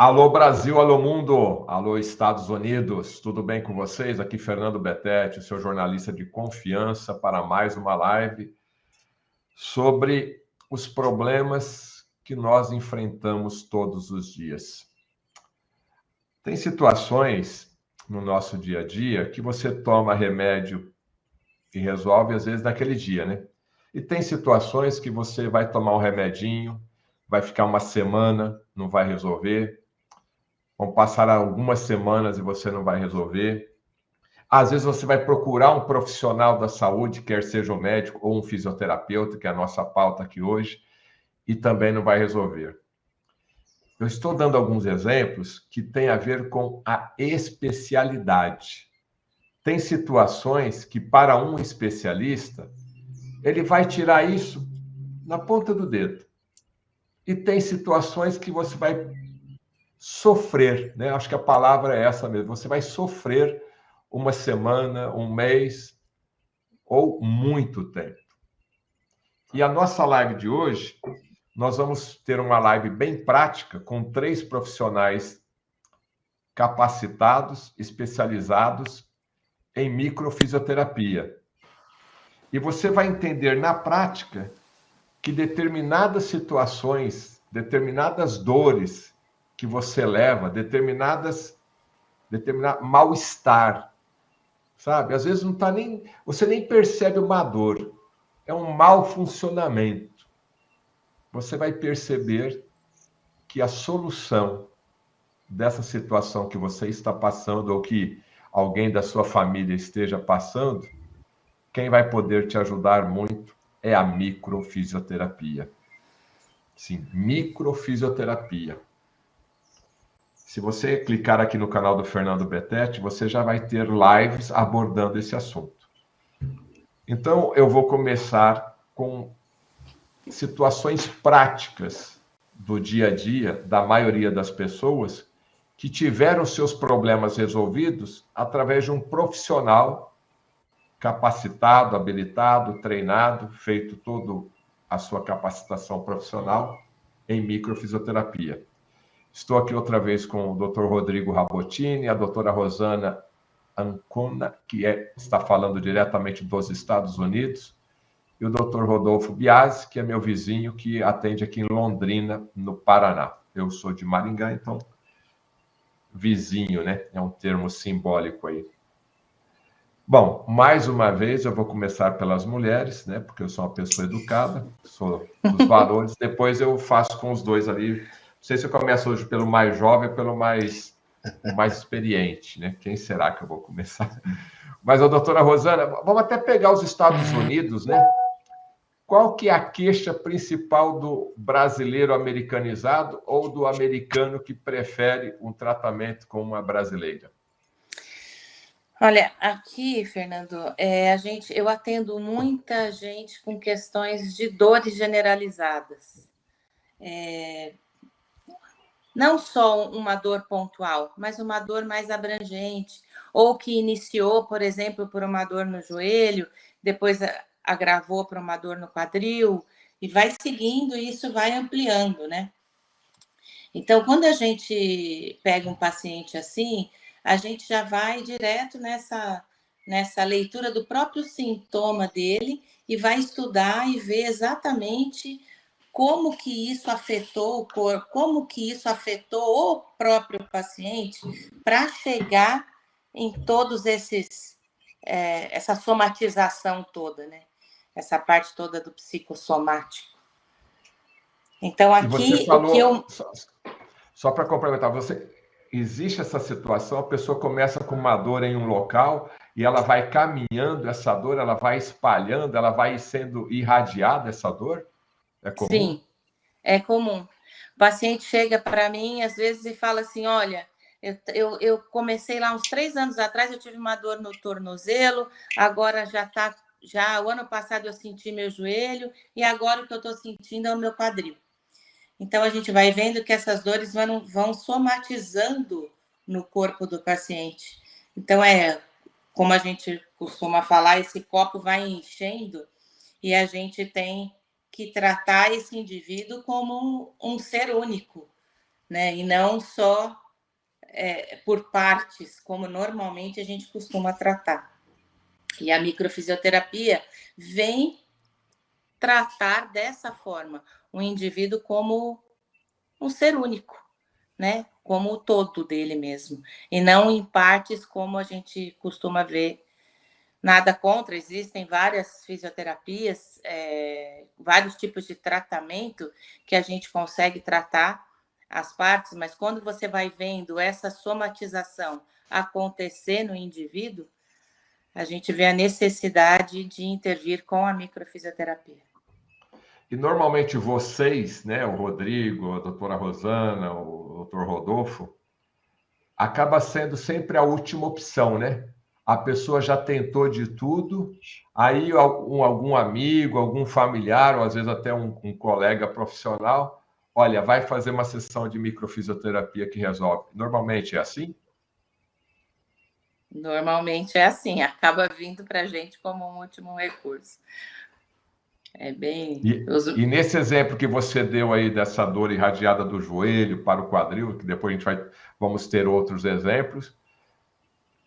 Alô Brasil, alô mundo, alô Estados Unidos, tudo bem com vocês? Aqui Fernando Betete, seu jornalista de confiança, para mais uma live sobre os problemas que nós enfrentamos todos os dias. Tem situações no nosso dia a dia que você toma remédio e resolve, às vezes, naquele dia, né? E tem situações que você vai tomar um remedinho, vai ficar uma semana, não vai resolver. Vão passar algumas semanas e você não vai resolver. Às vezes você vai procurar um profissional da saúde, quer seja um médico ou um fisioterapeuta, que é a nossa pauta aqui hoje, e também não vai resolver. Eu estou dando alguns exemplos que têm a ver com a especialidade. Tem situações que, para um especialista, ele vai tirar isso na ponta do dedo. E tem situações que você vai sofrer, né? Acho que a palavra é essa mesmo. Você vai sofrer uma semana, um mês ou muito tempo. E a nossa live de hoje, nós vamos ter uma live bem prática com 3 profissionais capacitados, especializados em microfisioterapia. E você vai entender na prática que determinadas situações, determinadas dores que você leva, determinado mal-estar, sabe? Às vezes não tá nem, você nem percebe uma dor, é um mau funcionamento. Você vai perceber que a solução dessa situação que você está passando ou que alguém da sua família esteja passando, quem vai poder te ajudar muito é a microfisioterapia. Sim, microfisioterapia. Se você clicar aqui no canal do Fernando Betete, você já vai ter lives abordando esse assunto. Então, eu vou começar com situações práticas do dia a dia da maioria das pessoas que tiveram seus problemas resolvidos através de um profissional capacitado, habilitado, treinado, feito toda a sua capacitação profissional em microfisioterapia. Estou aqui outra vez com o Dr. Rodrigo Rabotini, a doutora Rosana Ancona, que está falando diretamente dos Estados Unidos, e o Dr. Rodolfo Biasi, que é meu vizinho, que atende aqui em Londrina, no Paraná. Eu sou de Maringá, então vizinho, né? É um termo simbólico aí. Bom, mais uma vez eu vou começar pelas mulheres, né? Porque eu sou uma pessoa educada, sou dos valores. Depois eu faço com os dois ali. Não sei se eu começo hoje pelo mais jovem ou pelo mais experiente, né? Quem será que eu vou começar? Mas a doutora Rosana, vamos até pegar os Estados Unidos, né? Qual que é a queixa principal do brasileiro americanizado ou do americano que prefere um tratamento com uma brasileira? Olha, aqui, Fernando, eu atendo muita gente com questões de dores generalizadas. Não só uma dor pontual, mas uma dor mais abrangente, ou que iniciou, por exemplo, por uma dor no joelho, depois agravou para uma dor no quadril, e vai seguindo e isso vai ampliando, né? Então, quando a gente pega um paciente assim, a gente já vai direto nessa leitura do próprio sintoma dele e vai estudar e ver exatamente como que isso afetou o corpo, como que isso afetou o próprio paciente para chegar em todos essa somatização toda, né? Essa parte toda do psicossomático. Então, aqui, você falou, só para complementar, existe essa situação, a pessoa começa com uma dor em um local e ela vai caminhando essa dor, ela vai espalhando, ela vai sendo irradiada essa dor? É comum? Sim, é comum. O paciente chega para mim, às vezes, e fala assim, olha, eu comecei lá uns 3 anos atrás, eu tive uma dor no tornozelo, agora o ano passado eu senti meu joelho, e agora o que eu estou sentindo é o meu quadril. Então, a gente vai vendo que essas dores vão somatizando no corpo do paciente. Então, como a gente costuma falar, esse copo vai enchendo e a gente tem que tratar esse indivíduo como um ser único, né? E não só por partes, como normalmente a gente costuma tratar. E a microfisioterapia vem tratar dessa forma o indivíduo como um ser único, né? Como o todo dele mesmo, e não em partes como a gente costuma ver. Nada contra, existem várias fisioterapias, vários tipos de tratamento que a gente consegue tratar as partes, mas quando você vai vendo essa somatização acontecer no indivíduo, a gente vê a necessidade de intervir com a microfisioterapia. E normalmente vocês, né, o Rodrigo, a doutora Rosana, o doutor Rodolfo, acaba sendo sempre a última opção, né? A pessoa já tentou de tudo, aí algum amigo, algum familiar, ou às vezes até um colega profissional, olha, vai fazer uma sessão de microfisioterapia que resolve. Normalmente é assim? Normalmente é assim, acaba vindo para a gente como um último recurso. É bem. E nesse exemplo que você deu aí dessa dor irradiada do joelho para o quadril, que depois vamos ter outros exemplos,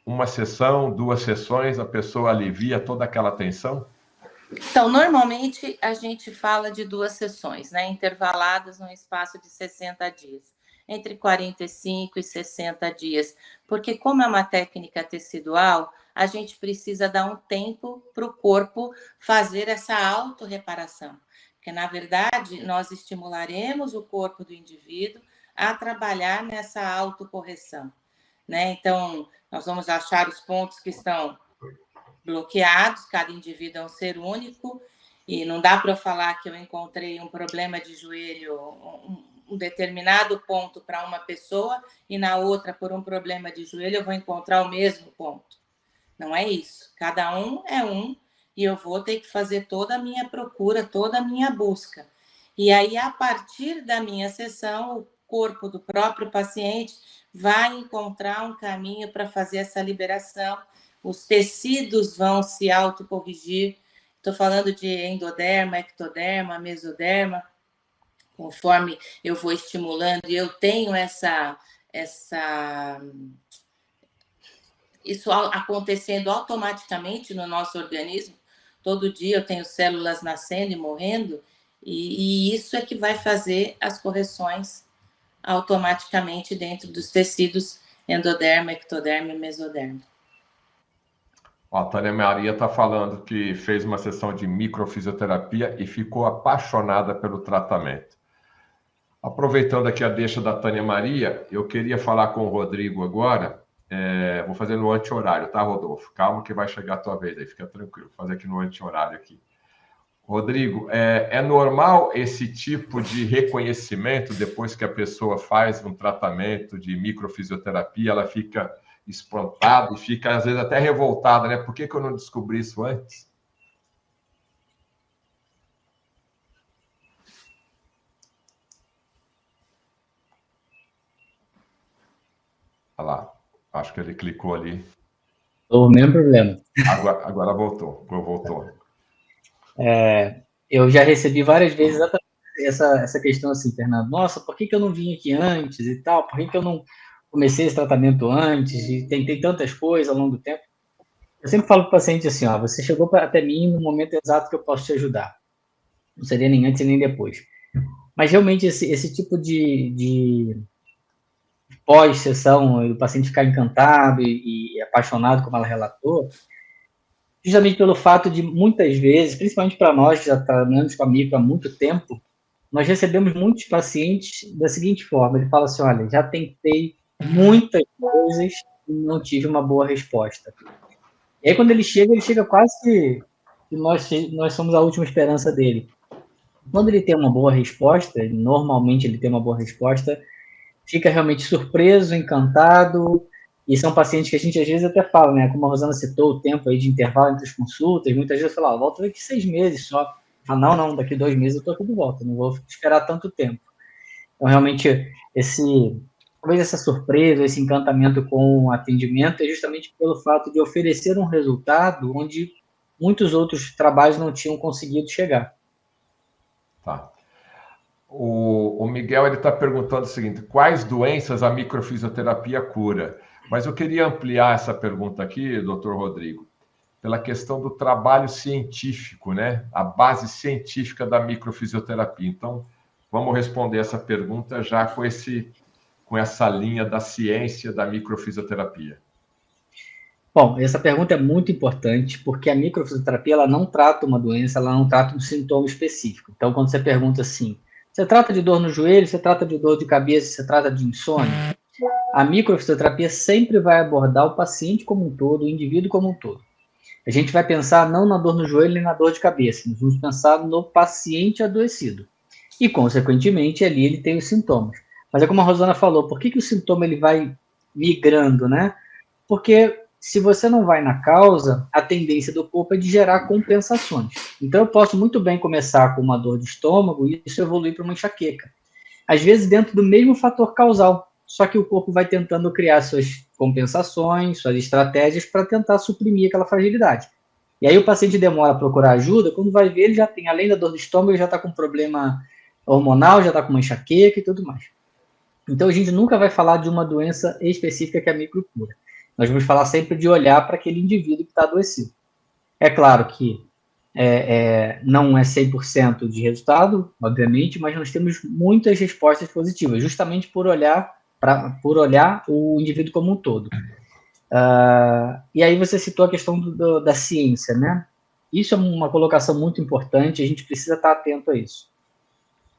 uma sessão, 2 sessões, a pessoa alivia toda aquela tensão? Então, normalmente a gente fala de 2 sessões, né, intervaladas num espaço de 60 dias, entre 45 e 60 dias, porque como é uma técnica tecidual, a gente precisa dar um tempo para o corpo fazer essa autorreparação, porque na verdade nós estimularemos o corpo do indivíduo a trabalhar nessa autocorreção, né? Então, nós vamos achar os pontos que estão bloqueados, cada indivíduo é um ser único, e não dá para eu falar que eu encontrei um problema de joelho, um determinado ponto para uma pessoa, e na outra, por um problema de joelho, eu vou encontrar o mesmo ponto. Não é isso. Cada um é um, e eu vou ter que fazer toda a minha procura, toda a minha busca. E aí, a partir da minha sessão, o corpo do próprio paciente vai encontrar um caminho para fazer essa liberação, os tecidos vão se autocorrigir. Estou falando de endoderma, ectoderma, mesoderma, conforme eu vou estimulando, e eu tenho isso acontecendo automaticamente no nosso organismo. Todo dia eu tenho células nascendo e morrendo, e isso é que vai fazer as correções automaticamente dentro dos tecidos endoderma, ectoderma e mesoderma. A Tânia Maria está falando que fez uma sessão de microfisioterapia e ficou apaixonada pelo tratamento. Aproveitando aqui a deixa da Tânia Maria, eu queria falar com o Rodrigo agora. Vou fazer no anti-horário, tá, Rodolfo? Calma que vai chegar a tua vez aí, fica tranquilo. Vou fazer aqui no anti-horário aqui. Rodrigo, é normal esse tipo de reconhecimento depois que a pessoa faz um tratamento de microfisioterapia, ela fica espantada e fica, às vezes, até revoltada, né? Por que eu não descobri isso antes? Olha lá, acho que ele clicou ali. O mesmo problema. Agora voltou. Eu já recebi várias vezes essa questão assim, Fernando. Nossa, por que eu não vim aqui antes e tal? Por que eu não comecei esse tratamento antes? E tentei tantas coisas ao longo do tempo. Eu sempre falo para o paciente assim, ó, você chegou até mim no momento exato que eu posso te ajudar. Não seria nem antes nem depois. Mas realmente esse tipo de pós-sessão, o paciente ficar encantado e apaixonado, como ela relatou, justamente pelo fato de, muitas vezes, principalmente para nós que já trabalhamos com a micro há muito tempo, nós recebemos muitos pacientes da seguinte forma, ele fala assim, olha, já tentei muitas coisas e não tive uma boa resposta. E aí, quando ele chega quase que nós somos a última esperança dele. Quando ele tem uma boa resposta, normalmente ele tem uma boa resposta, fica realmente surpreso, encantado, e são pacientes que a gente às vezes até fala, né? Como a Rosana citou, o tempo aí de intervalo entre as consultas, muitas vezes fala, volta daqui 6 meses só. Fala, não, daqui 2 meses eu tô aqui de volta, não vou esperar tanto tempo. Então, realmente, talvez essa surpresa, esse encantamento com o atendimento é justamente pelo fato de oferecer um resultado onde muitos outros trabalhos não tinham conseguido chegar. Tá. O Miguel está perguntando o seguinte: quais doenças a microfisioterapia cura? Mas eu queria ampliar essa pergunta aqui, doutor Rodrigo, pela questão do trabalho científico, né? A base científica da microfisioterapia. Então, vamos responder essa pergunta já com essa linha da ciência da microfisioterapia. Bom, essa pergunta é muito importante, porque a microfisioterapia ela não trata uma doença, ela não trata um sintoma específico. Então, quando você pergunta assim, você trata de dor no joelho, você trata de dor de cabeça, você trata de insônia, a microfisioterapia sempre vai abordar o paciente como um todo, o indivíduo como um todo. A gente vai pensar não na dor no joelho nem na dor de cabeça, nós vamos pensar no paciente adoecido. E, consequentemente, ali ele tem os sintomas. Mas é como a Rosana falou, por que o sintoma ele vai migrando, né? Porque se você não vai na causa, a tendência do corpo é de gerar compensações. Então, eu posso muito bem começar com uma dor de estômago e isso evoluir para uma enxaqueca. Às vezes, dentro do mesmo fator causal, só que o corpo vai tentando criar suas compensações, suas estratégias para tentar suprimir aquela fragilidade. E aí o paciente demora a procurar ajuda, quando vai ver, ele já tem, além da dor do estômago, ele já está com problema hormonal, já está com uma enxaqueca e tudo mais. Então, a gente nunca vai falar de uma doença específica que a micro cura. Nós vamos falar sempre de olhar para aquele indivíduo que está adoecido. É claro que não é 100% de resultado, obviamente, mas nós temos muitas respostas positivas, justamente por olhar o indivíduo como um todo. E aí você citou a questão da ciência, né? Isso é uma colocação muito importante, a gente precisa estar atento a isso.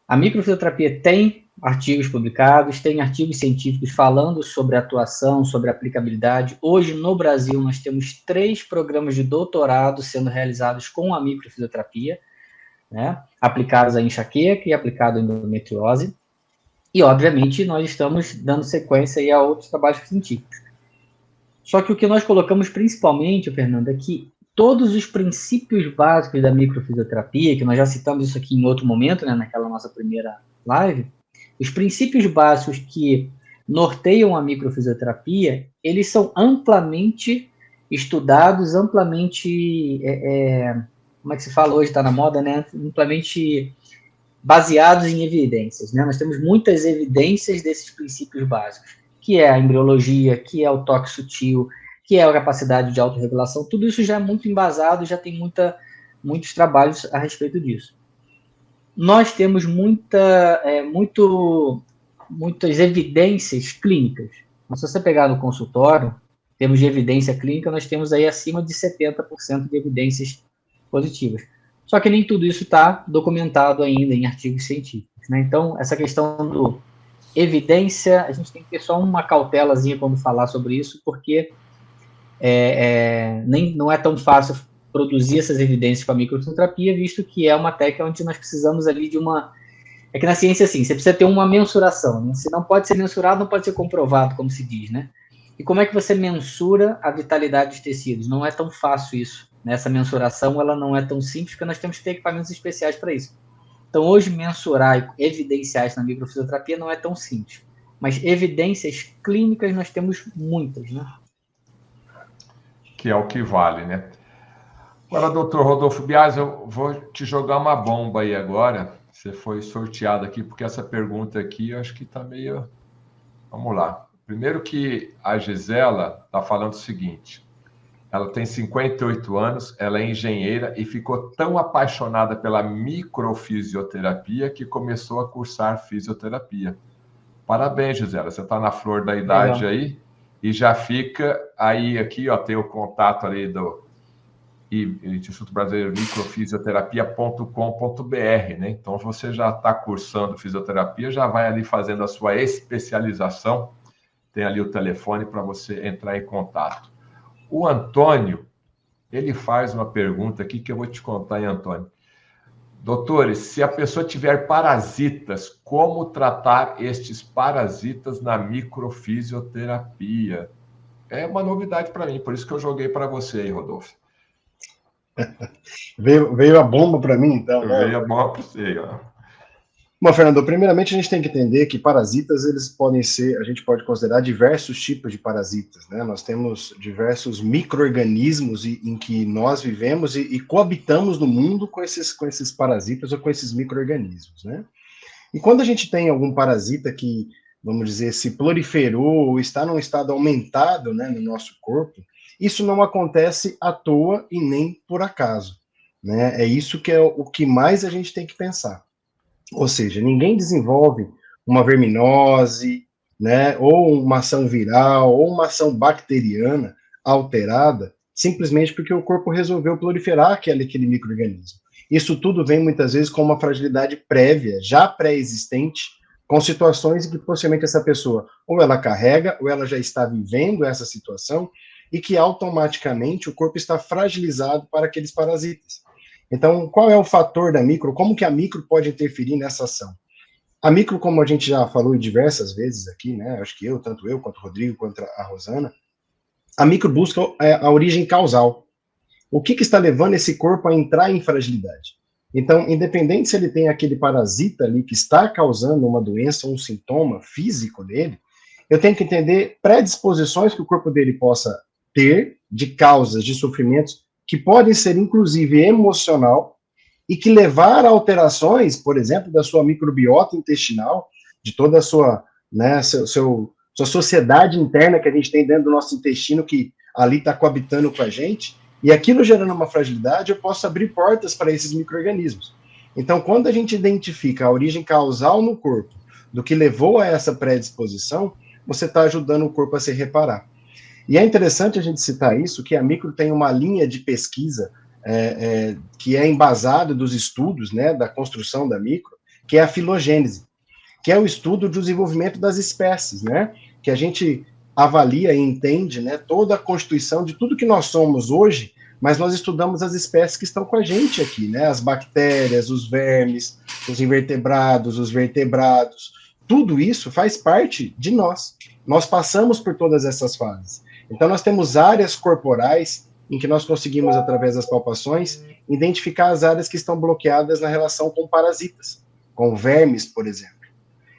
A microfisioterapia tem artigos publicados, tem artigos científicos falando sobre atuação, sobre aplicabilidade. Hoje, no Brasil, nós temos 3 programas de doutorado sendo realizados com a microfisioterapia, né, aplicados à enxaqueca e aplicado à endometriose. E, obviamente, nós estamos dando sequência aí a outros trabalhos científicos. Só que o que nós colocamos principalmente, Fernando, é que todos os princípios básicos da microfisioterapia, que nós já citamos isso aqui em outro momento, né, naquela nossa primeira live, os princípios básicos que norteiam a microfisioterapia, eles são amplamente estudados, amplamente, como é que se fala hoje, está na moda, né, amplamente baseados em evidências, né? Nós temos muitas evidências desses princípios básicos, que é a embriologia, que é o toque sutil, que é a capacidade de autorregulação, tudo isso já é muito embasado, já tem muitos trabalhos a respeito disso. Nós temos muitas evidências clínicas. Se você pegar no consultório, temos de evidência clínica, nós temos aí acima de 70% de evidências positivas. Só que nem tudo isso está documentado ainda em artigos científicos, né? Então, essa questão do evidência, a gente tem que ter só uma cautelazinha quando falar sobre isso, porque não é tão fácil produzir essas evidências com a microfisioterapia, visto que é uma técnica onde nós precisamos ali de uma... É que na ciência, assim, você precisa ter uma mensuração, né? Se não pode ser mensurado, não pode ser comprovado, como se diz, né? E como é que você mensura a vitalidade dos tecidos? Não é tão fácil isso, né? Essa mensuração, ela não é tão simples, porque nós temos que ter equipamentos especiais para isso. Então, hoje, mensurar e evidenciar isso na microfisioterapia não é tão simples. Mas evidências clínicas nós temos muitas, né? Que é o que vale, né? Agora, doutor Rodolfo Biasi, eu vou te jogar uma bomba aí agora. Você foi sorteado aqui, porque essa pergunta aqui eu acho que está meio... Vamos lá. Primeiro que a Gisela está falando o seguinte: ela tem 58 anos, ela é engenheira e ficou tão apaixonada pela microfisioterapia que começou a cursar fisioterapia. Parabéns, Gisela, você está na flor da idade. Legal. Aí, e já fica aí, aqui, ó, tem o contato ali do Instituto Brasileiro de Microfisioterapia.com.br, né? Então, você já está cursando fisioterapia, já vai ali fazendo a sua especialização, tem ali o telefone para você entrar em contato. O Antônio, ele faz uma pergunta aqui que eu vou te contar, hein, Antônio? Doutores, se a pessoa tiver parasitas, como tratar estes parasitas na microfisioterapia? É uma novidade para mim, por isso que eu joguei para você aí, Rodolfo. Veio a bomba para mim, então. Né? Veio a bomba para você, ó. Bom, Fernando, primeiramente a gente tem que entender que parasitas, eles podem ser, a gente pode considerar diversos tipos de parasitas, né? Nós temos diversos micro-organismos em que nós vivemos e coabitamos no mundo com esses parasitas ou com esses micro-organismos, né? E quando a gente tem algum parasita que, vamos dizer, se proliferou ou está num estado aumentado, né, no nosso corpo, isso não acontece à toa e nem por acaso, né? É isso que é o que mais a gente tem que pensar. Ou seja, ninguém desenvolve uma verminose, né, ou uma ação viral, ou uma ação bacteriana alterada, simplesmente porque o corpo resolveu proliferar aquele micro-organismo. Isso tudo vem muitas vezes com uma fragilidade prévia, já pré-existente, com situações em que possivelmente essa pessoa ou ela carrega, ou ela já está vivendo essa situação, e que automaticamente o corpo está fragilizado para aqueles parasitas. Então, qual é o fator da micro? Como que a micro pode interferir nessa ação? A micro, como a gente já falou diversas vezes aqui, né? Acho que tanto eu, quanto o Rodrigo, quanto a Rosana, a micro busca a origem causal. O que está levando esse corpo a entrar em fragilidade? Então, independente se ele tem aquele parasita ali que está causando uma doença, um sintoma físico dele, eu tenho que entender predisposições que o corpo dele possa ter de causas, de sofrimentos, que podem ser, inclusive, emocional, e que levar a alterações, por exemplo, da sua microbiota intestinal, de toda a sua, né, sua sociedade interna que a gente tem dentro do nosso intestino, que ali está coabitando com a gente, e aquilo gerando uma fragilidade, eu posso abrir portas para esses micro-organismos. Então, quando a gente identifica a origem causal no corpo, do que levou a essa predisposição, você está ajudando o corpo a se reparar. E é interessante a gente citar isso, que a micro tem uma linha de pesquisa que é embasada dos estudos, né, da construção da micro, que é a filogênese, que é o estudo do desenvolvimento das espécies, né, que a gente avalia e entende, né, toda a constituição de tudo que nós somos hoje, mas nós estudamos as espécies que estão com a gente aqui, né, as bactérias, os vermes, os invertebrados, os vertebrados, tudo isso faz parte de nós. Nós passamos por todas essas fases. Então, nós temos áreas corporais em que nós conseguimos, através das palpações, identificar as áreas que estão bloqueadas na relação com parasitas, com vermes, por exemplo.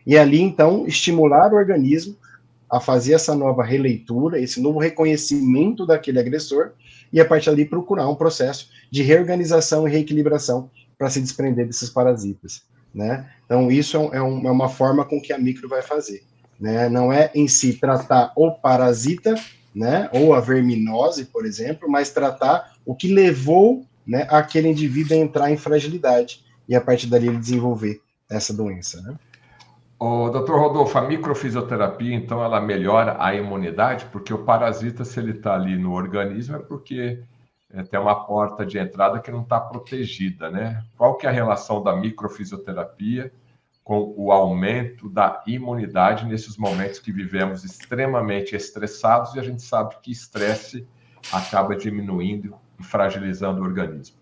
E ali, então, estimular o organismo a fazer essa nova releitura, esse novo reconhecimento daquele agressor, e a partir dali procurar um processo de reorganização e reequilibração para se desprender desses parasitas, né? Então, isso é uma forma com que a micro vai fazer, né? Não é em si tratar o parasita, né, ou a verminose, por exemplo, mas tratar o que levou, né, aquele indivíduo a entrar em fragilidade e a partir dali ele desenvolver essa doença, né? O doutor Rodolfo, a microfisioterapia, então, ela melhora a imunidade, porque o parasita, se ele está ali no organismo, é porque tem uma porta de entrada que não está protegida, né? Qual que é a relação da microfisioterapia com o aumento da imunidade nesses momentos que vivemos extremamente estressados e a gente sabe que estresse acaba diminuindo e fragilizando o organismo?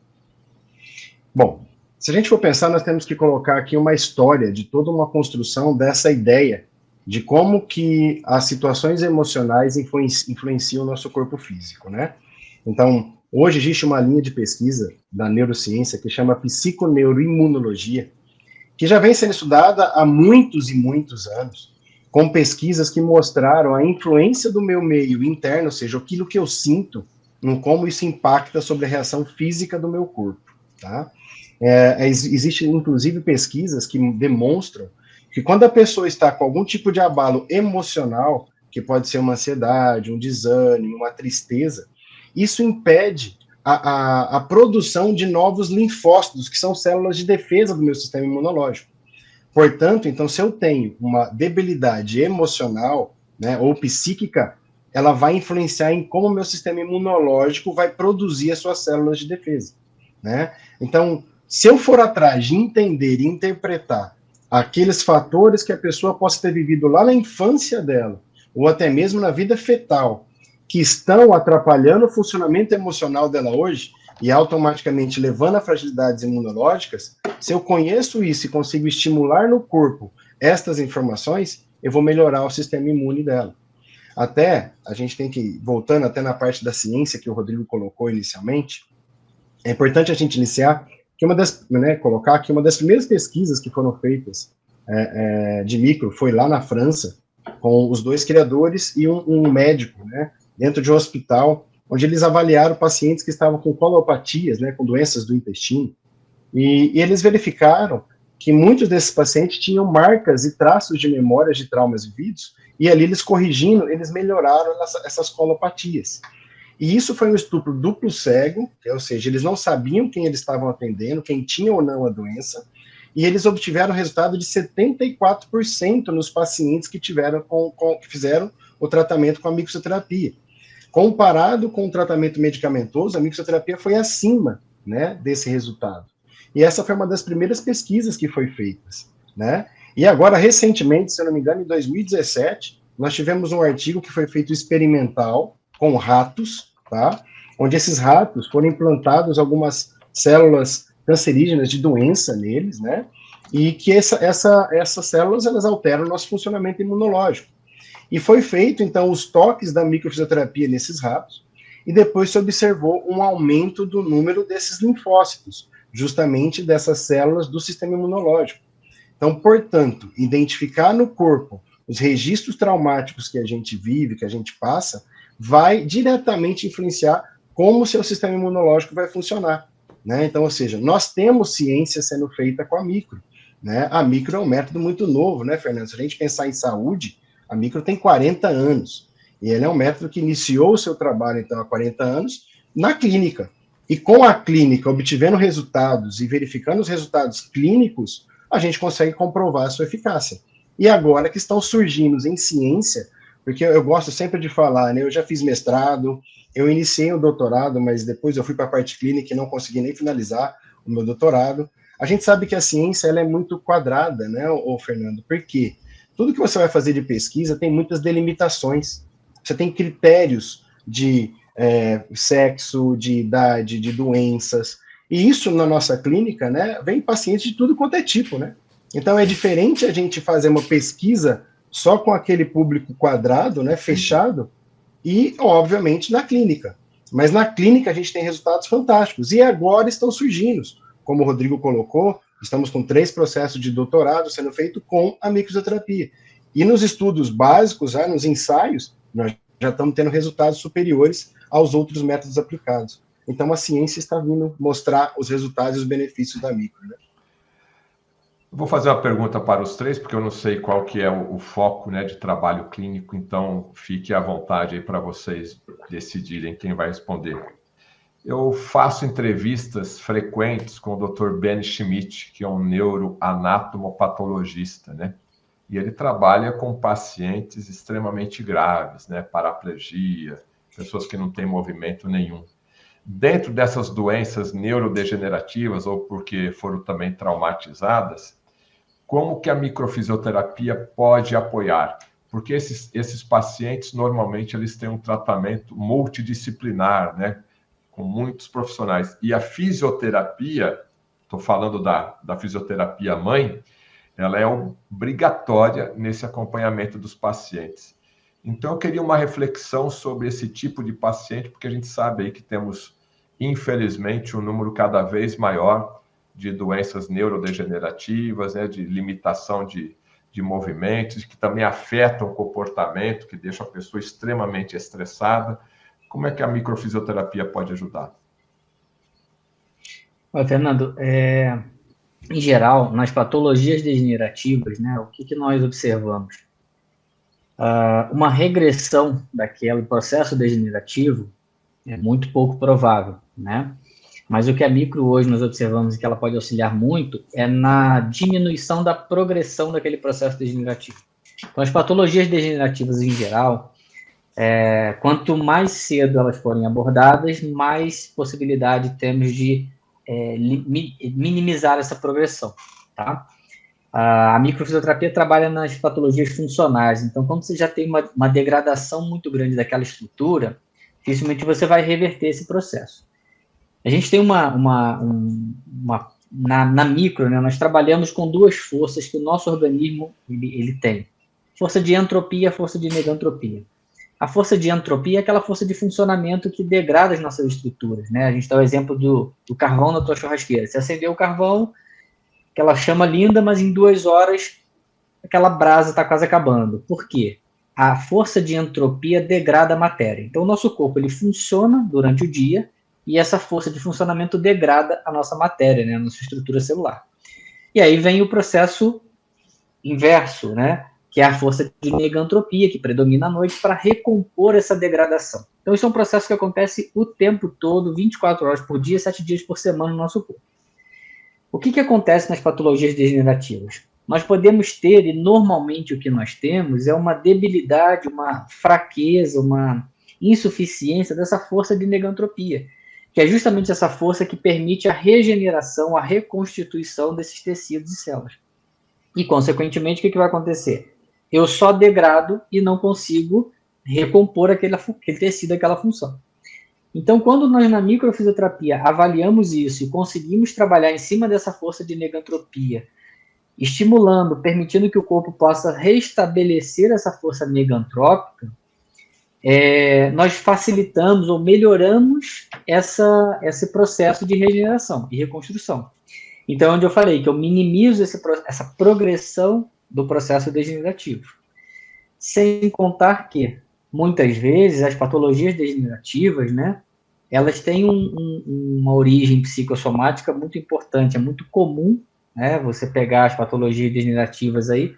Bom, se a gente for pensar, nós temos que colocar aqui uma história de toda uma construção dessa ideia de como que as situações emocionais influenciam o nosso corpo físico, né? Então, hoje existe uma linha de pesquisa da neurociência que chama psiconeuroimunologia, que já vem sendo estudada há muitos e muitos anos, com pesquisas que mostraram a influência do meu meio interno, ou seja, aquilo que eu sinto, no como isso impacta sobre a reação física do meu corpo, tá? Existem, inclusive, pesquisas que demonstram que quando a pessoa está com algum tipo de abalo emocional, que pode ser uma ansiedade, um desânimo, uma tristeza, isso impede a produção de novos linfócitos, que são células de defesa do meu sistema imunológico. Portanto, então, se eu tenho uma debilidade emocional, né, ou psíquica, ela vai influenciar em como o meu sistema imunológico vai produzir as suas células de defesa, né? Então, se eu for atrás de entender e interpretar aqueles fatores que a pessoa possa ter vivido lá na infância dela, ou até mesmo na vida fetal, que estão atrapalhando o funcionamento emocional dela hoje e automaticamente levando a fragilidades imunológicas, se eu conheço isso e consigo estimular no corpo estas informações, eu vou melhorar o sistema imune dela. Até, a gente tem que, voltando até na parte da ciência que o Rodrigo colocou inicialmente, é importante a gente iniciar que colocar que uma das primeiras pesquisas que foram feitas de micro foi lá na França, com os dois criadores e um médico, né, dentro de um hospital, onde eles avaliaram pacientes que estavam com colopatias, né, com doenças do intestino, e eles verificaram que muitos desses pacientes tinham marcas e traços de memórias de traumas vividos, e ali eles corrigindo, eles melhoraram essas colopatias. E isso foi um estupro duplo cego, ou seja, eles não sabiam quem eles estavam atendendo, quem tinha ou não a doença, e eles obtiveram resultado de 74% nos pacientes que que fizeram o tratamento com a mixoterapia. Comparado com o tratamento medicamentoso, a mixoterapia foi acima, né, desse resultado. E essa foi uma das primeiras pesquisas que foi feitas, né? E agora, recentemente, se eu não me engano, em 2017, nós tivemos um artigo que foi feito experimental com ratos, tá? Onde esses ratos foram implantados algumas células cancerígenas de doença neles, né? E que essas células, elas alteram o nosso funcionamento imunológico. E foi feito, então, os toques da microfisioterapia nesses ratos, e depois se observou um aumento do número desses linfócitos, justamente dessas células do sistema imunológico. Então, portanto, identificar no corpo os registros traumáticos que a gente vive, que a gente passa, vai diretamente influenciar como o seu sistema imunológico vai funcionar, né? Então, ou seja, nós temos ciência sendo feita com a micro, né? A micro é um método muito novo, né, Fernando? Se a gente pensar em saúde, a micro tem 40 anos, e ele é um método que iniciou o seu trabalho, então, há 40 anos, na clínica. E com a clínica, obtivendo resultados e verificando os resultados clínicos, a gente consegue comprovar a sua eficácia. E agora que estão surgindo em ciência, porque eu gosto sempre de falar, né, eu já fiz mestrado, eu iniciei o doutorado, mas depois eu fui para a parte clínica e não consegui nem finalizar o meu doutorado. A gente sabe que a ciência ela é muito quadrada, né, Fernando? Porque tudo que você vai fazer de pesquisa tem muitas delimitações. Você tem critérios de sexo, de idade, de doenças. E isso na nossa clínica, né, vem pacientes de tudo quanto é tipo, né? Então é diferente a gente fazer uma pesquisa só com aquele público quadrado, né, fechado, e, obviamente, na clínica. Mas na clínica a gente tem resultados fantásticos. E agora estão surgindo, como o Rodrigo colocou, estamos com 3 processos de doutorado sendo feito com a microfisioterapia. E nos estudos básicos, nos ensaios, nós já estamos tendo resultados superiores aos outros métodos aplicados. Então, a ciência está vindo mostrar os resultados e os benefícios da micro, né? Vou fazer uma pergunta para os 3, porque eu não sei qual que é o foco, né, de trabalho clínico, então fique à vontade aí para vocês decidirem quem vai responder. Eu faço entrevistas frequentes com o Dr. Ben Schmidt, que é um neuroanatomopatologista, né? E ele trabalha com pacientes extremamente graves, né? Paraplegia, pessoas que não têm movimento nenhum. Dentro dessas doenças neurodegenerativas, ou porque foram também traumatizadas, como que a microfisioterapia pode apoiar? Porque esses pacientes, normalmente, eles têm um tratamento multidisciplinar, né? Com muitos profissionais. E a fisioterapia, estou falando da fisioterapia mãe, ela é obrigatória nesse acompanhamento dos pacientes. Então, eu queria uma reflexão sobre esse tipo de paciente, porque a gente sabe aí que temos, infelizmente, um número cada vez maior de doenças neurodegenerativas, né, de limitação de movimentos, que também afetam o comportamento, que deixa a pessoa extremamente estressada. Como é que a microfisioterapia pode ajudar? Fernando, em geral, nas patologias degenerativas, né, o que nós observamos? Uma regressão daquele processo degenerativo é muito pouco provável, né? Mas o que a micro hoje nós observamos e que ela pode auxiliar muito é na diminuição da progressão daquele processo degenerativo. Então, as patologias degenerativas em geral, quanto mais cedo elas forem abordadas, mais possibilidade temos de minimizar essa progressão, tá? A microfisioterapia trabalha nas patologias funcionais, então quando você já tem uma degradação muito grande daquela estrutura, dificilmente você vai reverter esse processo. A gente tem na micro, né, nós trabalhamos com 2 forças que o nosso organismo ele tem. Força de entropia e força de negantropia. A força de entropia é aquela força de funcionamento que degrada as nossas estruturas, né? A gente dá o exemplo do carvão na tua churrasqueira. Você acendeu o carvão, aquela chama linda, mas em 2 horas aquela brasa está quase acabando. Por quê? A força de entropia degrada a matéria. Então, o nosso corpo ele funciona durante o dia e essa força de funcionamento degrada a nossa matéria, né? A nossa estrutura celular. E aí vem o processo inverso, né? Que é a força de negantropia, que predomina à noite, para recompor essa degradação. Então, isso é um processo que acontece o tempo todo, 24 horas por dia, 7 dias por semana no nosso corpo. O que acontece nas patologias degenerativas? Nós podemos ter, e normalmente o que nós temos, é uma debilidade, uma fraqueza, uma insuficiência dessa força de negantropia, que é justamente essa força que permite a regeneração, a reconstituição desses tecidos e células. E, consequentemente, o que vai acontecer? Eu só degrado e não consigo recompor aquele tecido, aquela função. Então, quando nós na microfisioterapia avaliamos isso e conseguimos trabalhar em cima dessa força de negantropia, estimulando, permitindo que o corpo possa restabelecer essa força negantrópica, nós facilitamos ou melhoramos esse processo de regeneração e reconstrução. Então, onde eu falei que eu minimizo essa progressão do processo degenerativo. Sem contar que, muitas vezes, as patologias degenerativas, né, elas têm uma origem psicossomática muito importante, é muito comum, né, você pegar as patologias degenerativas aí,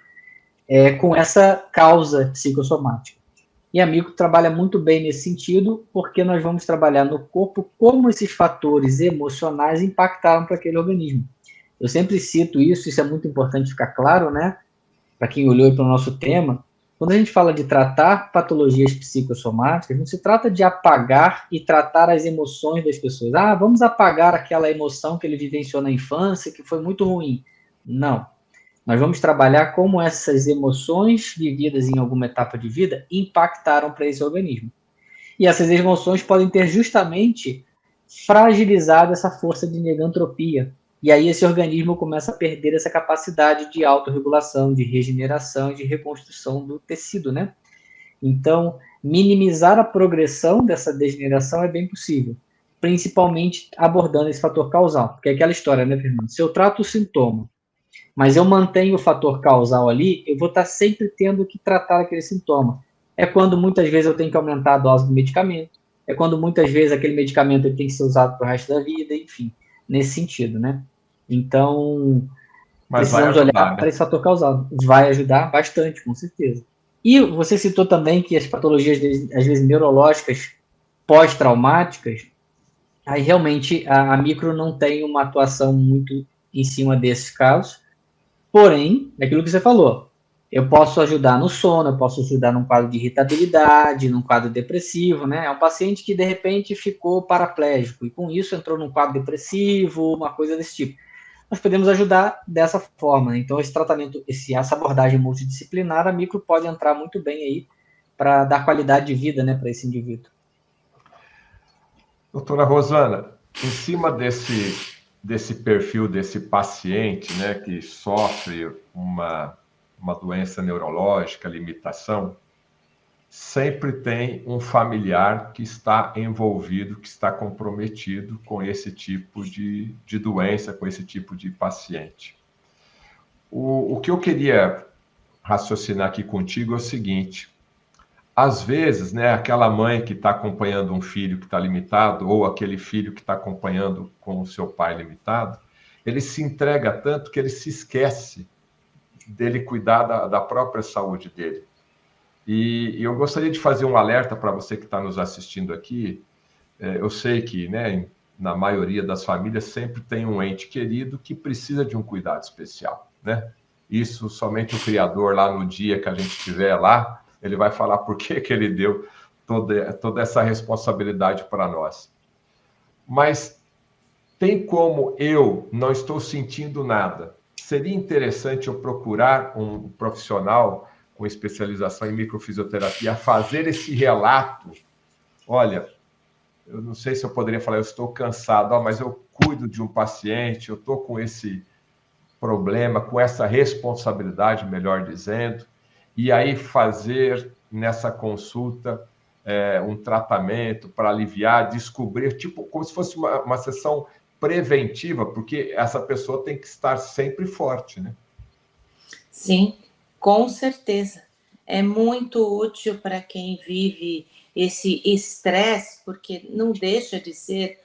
com essa causa psicossomática. E a micro trabalha muito bem nesse sentido, porque nós vamos trabalhar no corpo como esses fatores emocionais impactaram para aquele organismo. Eu sempre cito isso é muito importante ficar claro, né, para quem olhou para o nosso tema. Quando a gente fala de tratar patologias psicossomáticas, não se trata de apagar e tratar as emoções das pessoas. Ah, vamos apagar aquela emoção que ele vivenciou na infância, que foi muito ruim. Não. Nós vamos trabalhar como essas emoções vividas em alguma etapa de vida impactaram para esse organismo. E essas emoções podem ter justamente fragilizado essa força de negantropia. E aí esse organismo começa a perder essa capacidade de autorregulação, de regeneração e de reconstrução do tecido, né? Então, minimizar a progressão dessa degeneração é bem possível, principalmente abordando esse fator causal. Porque é aquela história, né, Fernando? Se eu trato o sintoma, mas eu mantenho o fator causal ali, eu vou estar sempre tendo que tratar aquele sintoma. É quando muitas vezes eu tenho que aumentar a dose do medicamento, é quando muitas vezes aquele medicamento tem que ser usado para o resto da vida, enfim, nesse sentido, né? Então, precisamos olhar para esse fator causal. Vai ajudar bastante, com certeza. E você citou também que as patologias, às vezes, neurológicas pós-traumáticas, aí realmente a micro não tem uma atuação muito em cima desses casos, porém, é aquilo que você falou, eu posso ajudar no sono, eu posso ajudar num quadro de irritabilidade, num quadro depressivo, né? É um paciente que, de repente, ficou paraplégico e, com isso, entrou num quadro depressivo, uma coisa desse tipo. Nós podemos ajudar dessa forma, né? Então, esse tratamento, essa abordagem multidisciplinar, a micro pode entrar muito bem aí para dar qualidade de vida, né, para esse indivíduo. Doutora Rosana, em cima desse perfil desse paciente, né, que sofre uma doença neurológica, limitação, sempre tem um familiar que está envolvido, que está comprometido com esse tipo de doença, com esse tipo de paciente. O que eu queria raciocinar aqui contigo é o seguinte: às vezes, né, aquela mãe que está acompanhando um filho que está limitado, ou aquele filho que está acompanhando com o seu pai limitado, ele se entrega tanto que ele se esquece dele cuidar da própria saúde dele. E eu gostaria de fazer um alerta para você que está nos assistindo aqui. Eu sei que, né, na maioria das famílias sempre tem um ente querido que precisa de um cuidado especial, né? Isso somente o Criador, lá no dia que a gente estiver lá, ele vai falar por que ele deu toda essa responsabilidade para nós. Mas tem como eu não estou sentindo nada? Seria interessante eu procurar um profissional com especialização em microfisioterapia a fazer esse relato. Olha, eu não sei se eu poderia falar, eu estou cansado, mas eu cuido de um paciente, eu estou com esse problema, com essa responsabilidade, melhor dizendo, e aí fazer nessa consulta um tratamento para aliviar, descobrir, tipo, como se fosse uma sessão preventiva, porque essa pessoa tem que estar sempre forte, né? Sim, com certeza. É muito útil para quem vive esse estresse, porque não deixa de ser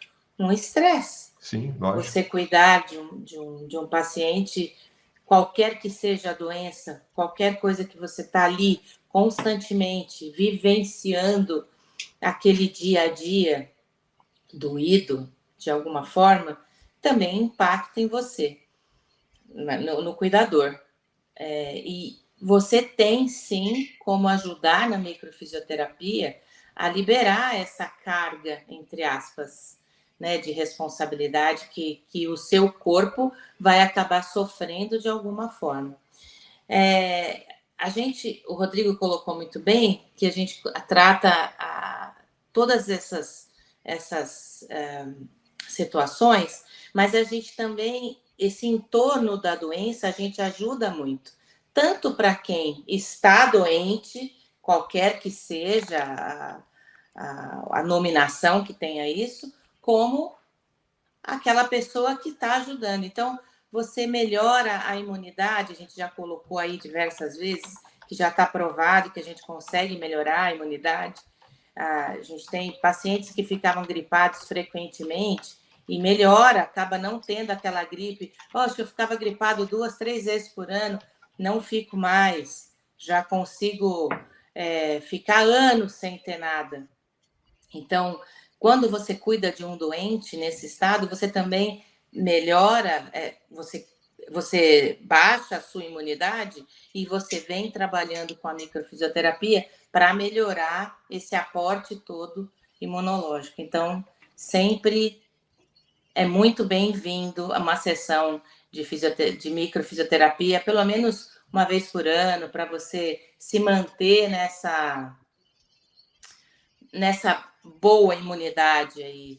um estresse. Sim, lógico. Você cuidar de um paciente, qualquer que seja a doença, qualquer coisa que você está ali constantemente vivenciando aquele dia a dia doído, de alguma forma, também impacta em você, no cuidador. E você tem, sim, como ajudar na microfisioterapia a liberar essa carga, entre aspas, né, de responsabilidade que o seu corpo vai acabar sofrendo de alguma forma. O Rodrigo colocou muito bem que a gente trata todas essas situações, mas a gente também, esse entorno da doença, a gente ajuda muito, tanto para quem está doente, qualquer que seja a nominação que tenha isso, como aquela pessoa que está ajudando. Então, você melhora a imunidade, a gente já colocou aí diversas vezes, que já está provado que a gente consegue melhorar a imunidade. A gente tem pacientes que ficavam gripados frequentemente e melhora, acaba não tendo aquela gripe. Acho que eu ficava gripado 2, 3 vezes por ano, não fico mais, já consigo ficar anos sem ter nada. Então, quando você cuida de um doente nesse estado, você também melhora, você baixa a sua imunidade e você vem trabalhando com a microfisioterapia para melhorar esse aporte todo imunológico. Então, sempre é muito bem-vindo a uma sessão de microfisioterapia, pelo menos uma vez por ano, para você se manter nessa boa imunidade aí,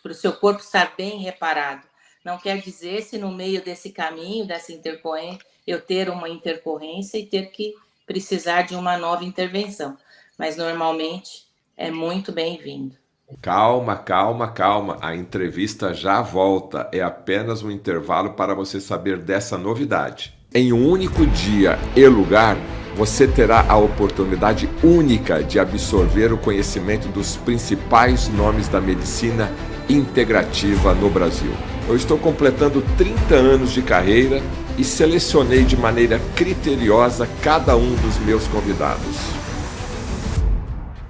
para o seu corpo estar bem reparado. Não quer dizer se no meio desse caminho, dessa intercorrência, eu ter uma intercorrência e ter que precisar de uma nova intervenção. Mas normalmente é muito bem-vindo. Calma, calma, calma. A entrevista já volta. É apenas um intervalo para você saber dessa novidade. Em um único dia e lugar, você terá a oportunidade única de absorver o conhecimento dos principais nomes da medicina integrativa no Brasil. Eu estou completando 30 anos de carreira e selecionei de maneira criteriosa cada um dos meus convidados.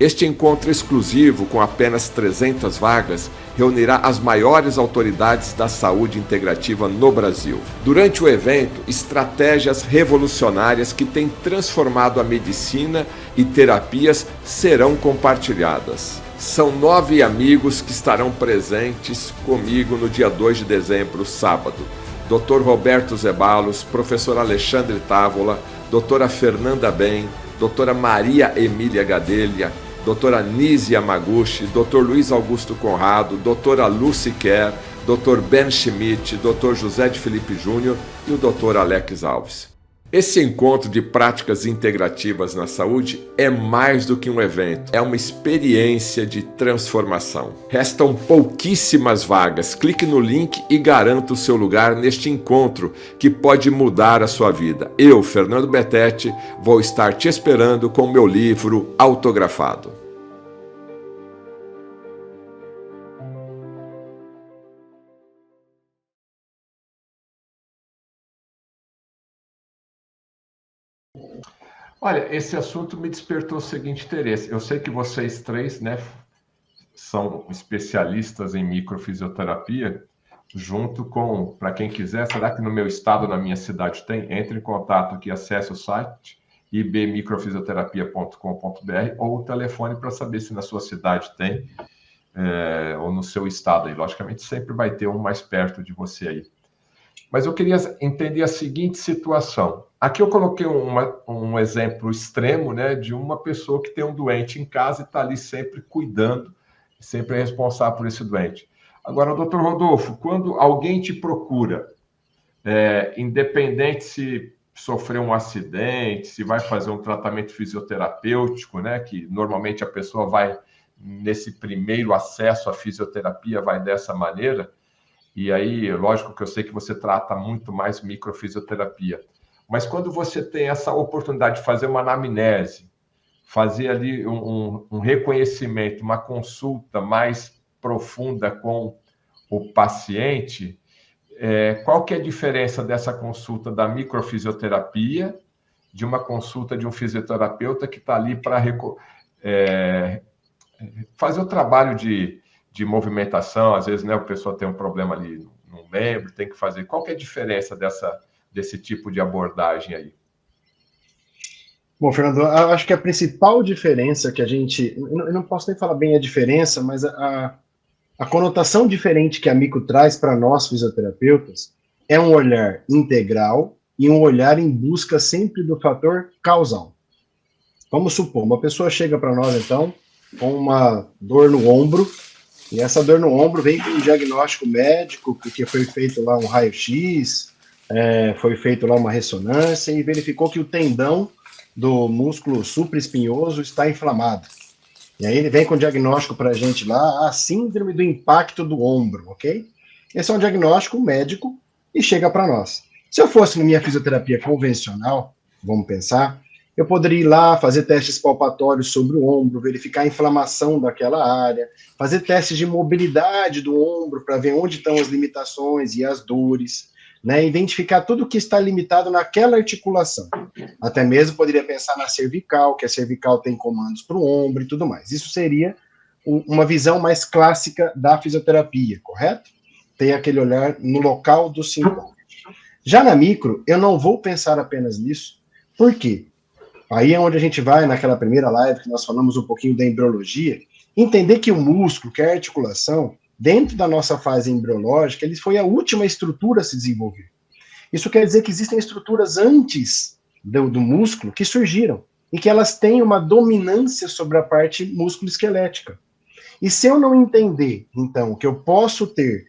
Este encontro exclusivo, com apenas 300 vagas, reunirá as maiores autoridades da saúde integrativa no Brasil. Durante o evento, estratégias revolucionárias que têm transformado a medicina e terapias serão compartilhadas. São 9 amigos que estarão presentes comigo no dia 2 de dezembro, sábado. Dr. Roberto Zeballos, professor Alexandre Távola, doutora Fernanda Ben, doutora Maria Emília Gadelha, doutora Nise Yamaguchi, Dr. Luiz Augusto Conrado, doutora Lucy Kerr, Dr. Ben Schmidt, Dr. José de Felipe Júnior e o Dr. Alex Alves. Esse encontro de práticas integrativas na saúde é mais do que um evento, é uma experiência de transformação. Restam pouquíssimas vagas. Clique no link e garanta o seu lugar neste encontro que pode mudar a sua vida. Eu, Fernando Betete, vou estar te esperando com meu livro autografado. Olha, esse assunto me despertou o seguinte interesse. Eu sei que vocês três, né, são especialistas em microfisioterapia, junto com, para quem quiser, será que no meu estado, na minha cidade tem? Entre em contato aqui, acesse o site ibmicrofisioterapia.com.br ou o telefone para saber se na sua cidade tem, ou no seu estado aí. Logicamente, sempre vai ter um mais perto de você aí. Mas eu queria entender a seguinte situação. Aqui eu coloquei um exemplo extremo, né, de uma pessoa que tem um doente em casa e está ali sempre cuidando, sempre é responsável por esse doente. Agora, doutor Rodolfo, quando alguém te procura, independente se sofreu um acidente, se vai fazer um tratamento fisioterapêutico, né, que normalmente a pessoa vai, nesse primeiro acesso à fisioterapia, vai dessa maneira. E aí, lógico que eu sei que você trata muito mais microfisioterapia. Mas quando você tem essa oportunidade de fazer uma anamnese, fazer ali um reconhecimento, uma consulta mais profunda com o paciente, qual que é a diferença dessa consulta da microfisioterapia de uma consulta de um fisioterapeuta que está ali para fazer o trabalho de movimentação? Às vezes, né, o pessoa tem um problema ali no membro, tem que fazer. Qual que é a diferença desse tipo de abordagem aí? Bom, Fernando, eu acho que a principal diferença que a gente... Eu não posso nem falar bem a diferença, mas a conotação diferente que a micro traz para nós, fisioterapeutas, é um olhar integral e um olhar em busca sempre do fator causal. Vamos supor, uma pessoa chega para nós, então, com uma dor no ombro, e essa dor no ombro vem com um diagnóstico médico, porque foi feito lá um raio-x, foi feito lá uma ressonância, e verificou que o tendão do músculo supraespinhoso está inflamado. E aí ele vem com o diagnóstico para a gente lá, a síndrome do impacto do ombro, ok? Esse é um diagnóstico médico e chega para nós. Se eu fosse na minha fisioterapia convencional, vamos pensar, eu poderia ir lá, fazer testes palpatórios sobre o ombro, verificar a inflamação daquela área, fazer testes de mobilidade do ombro para ver onde estão as limitações e as dores, né? Identificar tudo que está limitado naquela articulação. Até mesmo poderia pensar na cervical, que a cervical tem comandos para o ombro e tudo mais. Isso seria uma visão mais clássica da fisioterapia, correto? Tem aquele olhar no local do sintoma. Já na micro, eu não vou pensar apenas nisso. Por quê? Aí é onde a gente vai, naquela primeira live que nós falamos um pouquinho da embriologia, entender que o músculo, que é a articulação, dentro da nossa fase embriológica, ele foi a última estrutura a se desenvolver. Isso quer dizer que existem estruturas antes do músculo que surgiram, e que elas têm uma dominância sobre a parte músculo-esquelética. E se eu não entender, então, que eu posso ter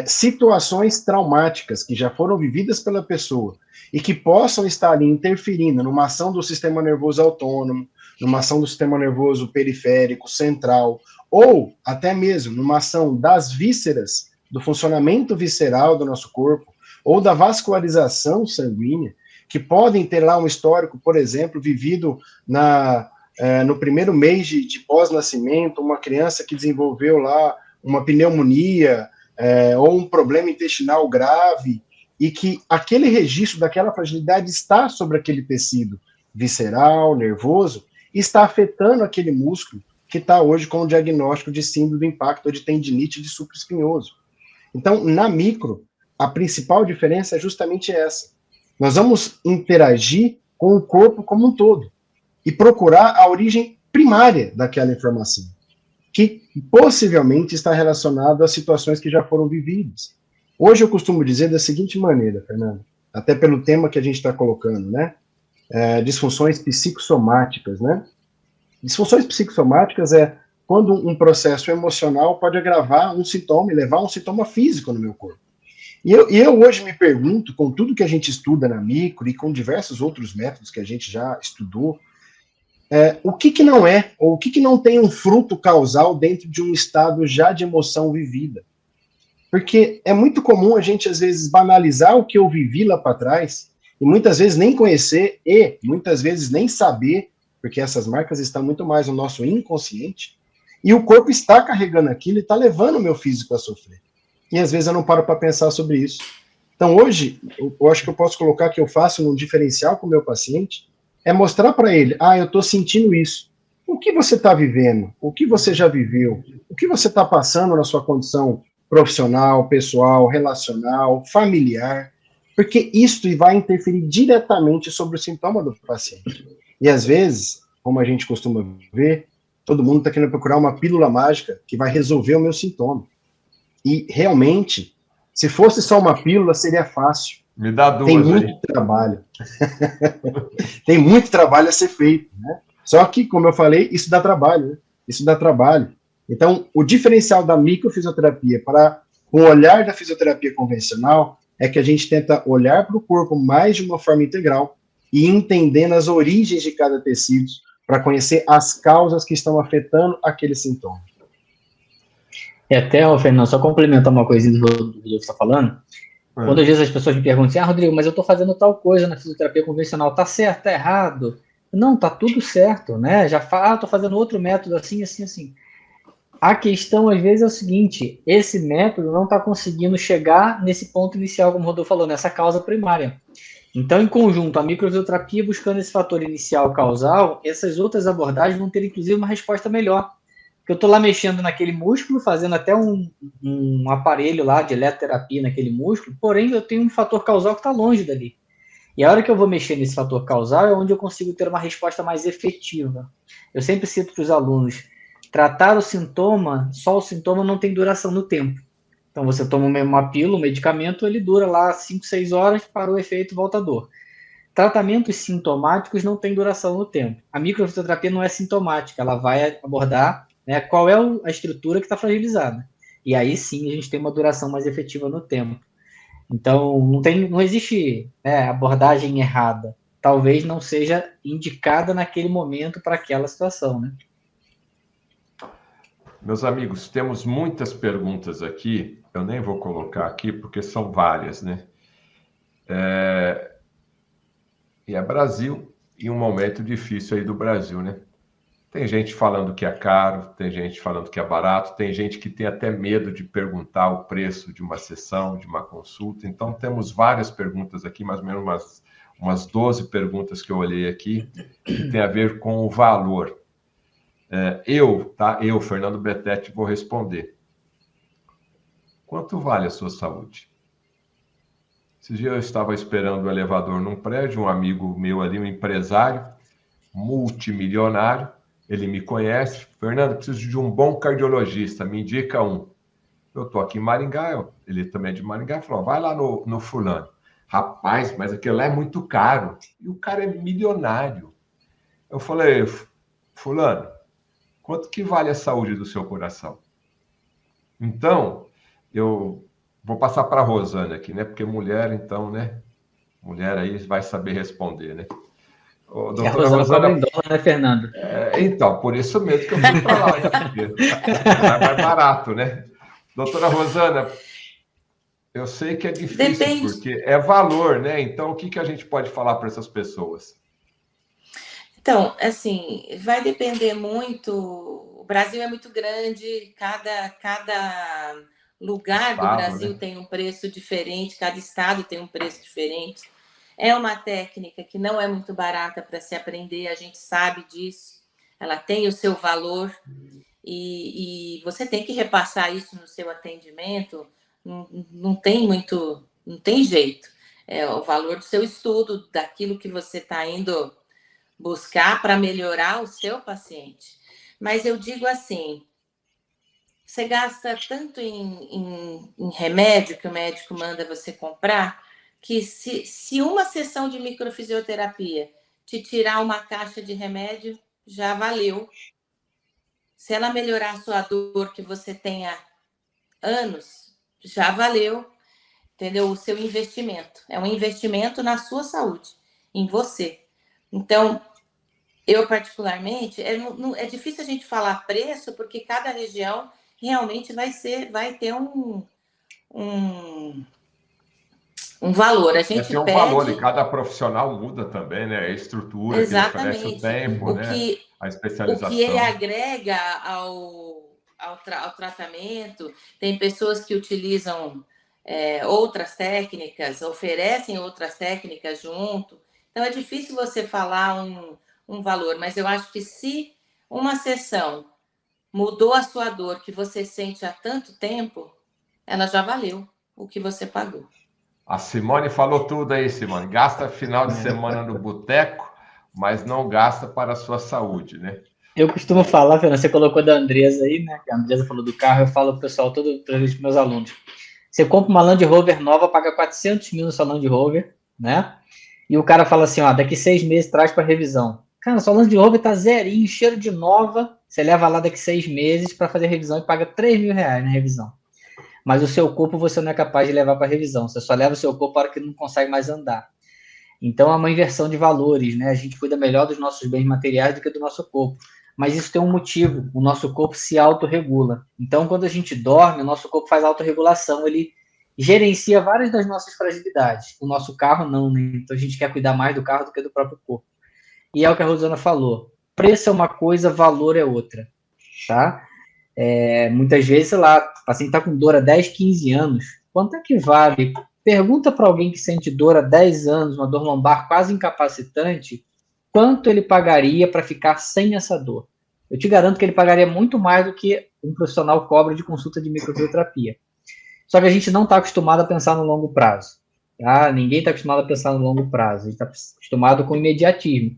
situações traumáticas que já foram vividas pela pessoa e que possam estar ali interferindo numa ação do sistema nervoso autônomo, numa ação do sistema nervoso periférico, central, ou até mesmo numa ação das vísceras, do funcionamento visceral do nosso corpo, ou da vascularização sanguínea, que podem ter lá um histórico, por exemplo, vivido no primeiro mês de pós-nascimento, uma criança que desenvolveu lá uma pneumonia, ou um problema intestinal grave, e que aquele registro daquela fragilidade está sobre aquele tecido visceral, nervoso, e está afetando aquele músculo que está hoje com o diagnóstico de síndrome do impacto ou de tendinite de supraespinhoso. Então, na micro, a principal diferença é justamente essa. Nós vamos interagir com o corpo como um todo e procurar a origem primária daquela informação, que possivelmente está relacionado a situações que já foram vividas. Hoje eu costumo dizer da seguinte maneira, Fernando, até pelo tema que a gente está colocando, né? Disfunções psicossomáticas, né? Disfunções psicossomáticas é quando um processo emocional pode agravar um sintoma e levar a um sintoma físico no meu corpo. E eu hoje me pergunto, com tudo que a gente estuda na micro e com diversos outros métodos que a gente já estudou, o que não é, ou o que não tem um fruto causal dentro de um estado já de emoção vivida. Porque é muito comum a gente, às vezes, banalizar o que eu vivi lá para trás, e muitas vezes nem conhecer, e muitas vezes nem saber, porque essas marcas estão muito mais no nosso inconsciente, e o corpo está carregando aquilo e está levando o meu físico a sofrer. E às vezes eu não paro para pensar sobre isso. Então hoje, eu acho que eu posso colocar que eu faço um diferencial com o meu paciente, é mostrar para ele, eu estou sentindo isso. O que você está vivendo? O que você já viveu? O que você está passando na sua condição profissional, pessoal, relacional, familiar? Porque isso vai interferir diretamente sobre o sintoma do paciente. E às vezes, como a gente costuma ver, todo mundo está querendo procurar uma pílula mágica que vai resolver o meu sintoma. E realmente, se fosse só uma pílula, seria fácil. Me dá duas. Tem muito trabalho. Tem muito trabalho a ser feito, né? Só que, como eu falei, isso dá trabalho, né? Isso dá trabalho. Então, o diferencial da microfisioterapia para o olhar da fisioterapia convencional é que a gente tenta olhar para o corpo mais de uma forma integral e entendendo as origens de cada tecido para conhecer as causas que estão afetando aquele sintoma. E até, Fernando, só complementar uma coisinha do que o Rodrigo está falando. Quando às vezes as pessoas me perguntam assim, Rodrigo, mas eu estou fazendo tal coisa na fisioterapia convencional, tá certo, tá errado? Não, tá tudo certo, né? Já estou fazendo outro método assim, assim, assim. A questão, às vezes, é o seguinte, esse método não está conseguindo chegar nesse ponto inicial, como o Rodolfo falou, nessa causa primária. Então, em conjunto, a microfisioterapia buscando esse fator inicial causal, essas outras abordagens vão ter, inclusive, uma resposta melhor. Porque eu estou lá mexendo naquele músculo, fazendo até um aparelho lá de eletroterapia naquele músculo, porém, eu tenho um fator causal que está longe dali. E a hora que eu vou mexer nesse fator causal é onde eu consigo ter uma resposta mais efetiva. Eu sempre cito para os alunos, tratar o sintoma, só o sintoma não tem duração no tempo. Então, você toma uma pílula, um medicamento, ele dura lá 5, 6 horas, para o efeito, volta a dor. Tratamentos sintomáticos não têm duração no tempo. A microfisioterapia não é sintomática, ela vai abordar, né, qual é a estrutura que está fragilizada. E aí sim a gente tem uma duração mais efetiva no tempo. Então, não existe, né, abordagem errada. Talvez não seja indicada naquele momento para aquela situação, né? Meus amigos, temos muitas perguntas aqui. Eu nem vou colocar aqui porque são várias, né? E é Brasil e um momento difícil aí do Brasil, né? Tem gente falando que é caro, tem gente falando que é barato, tem gente que tem até medo de perguntar o preço de uma sessão, de uma consulta. Então, temos várias perguntas aqui, mais ou menos umas 12 perguntas que eu olhei aqui, que tem a ver com o valor. Eu, Fernando Betete, vou responder. Quanto vale a sua saúde? Esse dia eu estava esperando o elevador num prédio, um amigo meu ali, um empresário, multimilionário, ele me conhece. Fernando, preciso de um bom cardiologista, me indica um. Eu estou aqui em Maringá, ele também é de Maringá, falou, vai lá no fulano. Rapaz, mas aquilo lá é muito caro. E o cara é milionário. Eu falei, fulano, quanto que vale a saúde do seu coração? Então, eu vou passar para a Rosana aqui, né? Porque mulher, então, né? Mulher aí vai saber responder, né? Ô, a Rosana cobra em dólar, né, Fernando? Então, por isso mesmo que eu fui para lá, né? Porque é mais barato, né? Doutora Rosana, eu sei que é difícil, Depende. porque é valor, né? Então, o que a gente pode falar para essas pessoas? Então, assim, vai depender muito. O Brasil é muito grande, cada lugar do Brasil, né, tem um preço diferente, cada estado tem um preço diferente. É uma técnica que não é muito barata para se aprender, a gente sabe disso. Ela tem o seu valor e você tem que repassar isso no seu atendimento. Não tem jeito. É o valor do seu estudo, daquilo que você está indo buscar para melhorar o seu paciente. Mas eu digo assim, você gasta tanto em remédio que o médico manda você comprar, que se uma sessão de microfisioterapia te tirar uma caixa de remédio, já valeu. Se ela melhorar a sua dor que você tem há anos, já valeu, entendeu? O seu investimento. É um investimento na sua saúde, em você. Então, eu particularmente, é difícil a gente falar preço, porque cada região realmente vai ter um valor. A gente tem um valor, e cada profissional muda também, né? A estrutura, exatamente, que ele oferece, o tempo, né? A especialização. O que ele agrega ao tratamento. Tem pessoas que utilizam outras técnicas, oferecem outras técnicas junto. Então, é difícil você falar um valor, mas eu acho que se uma sessão mudou a sua dor que você sente há tanto tempo, ela já valeu o que você pagou. A Simone falou tudo aí, Simone. Gasta final de semana no boteco, mas não gasta para a sua saúde, né? Eu costumo falar, Fernando, você colocou da Andresa aí, né? A Andresa falou do carro, eu falo pro pessoal, todos os meus alunos. Você compra uma Land Rover nova, paga 400 mil no sua Land Rover, né? E o cara fala assim, ó, daqui 6 meses traz para revisão. Cara, sua Land Rover tá zerinho, cheiro de nova, você leva lá daqui 6 meses para fazer a revisão e paga 3 mil reais na revisão. Mas o seu corpo você não é capaz de levar para revisão, você só leva o seu corpo para que não consegue mais andar. Então é uma inversão de valores, né? A gente cuida melhor dos nossos bens materiais do que do nosso corpo. Mas isso tem um motivo, o nosso corpo se autorregula. Então, quando a gente dorme, o nosso corpo faz autorregulação, ele gerencia várias das nossas fragilidades. O nosso carro não, né? Então a gente quer cuidar mais do carro do que do próprio corpo. E é o que a Rosana falou. Preço é uma coisa, valor é outra, tá? Muitas vezes, sei lá, o paciente está com dor há 10, 15 anos. Quanto é que vale? Pergunta para alguém que sente dor há 10 anos, uma dor lombar quase incapacitante, quanto ele pagaria para ficar sem essa dor? Eu te garanto que ele pagaria muito mais do que um profissional cobra de consulta de microfisioterapia. Só que a gente não está acostumado a pensar no longo prazo. Tá? Ninguém está acostumado a pensar no longo prazo. A gente está acostumado com imediatismo.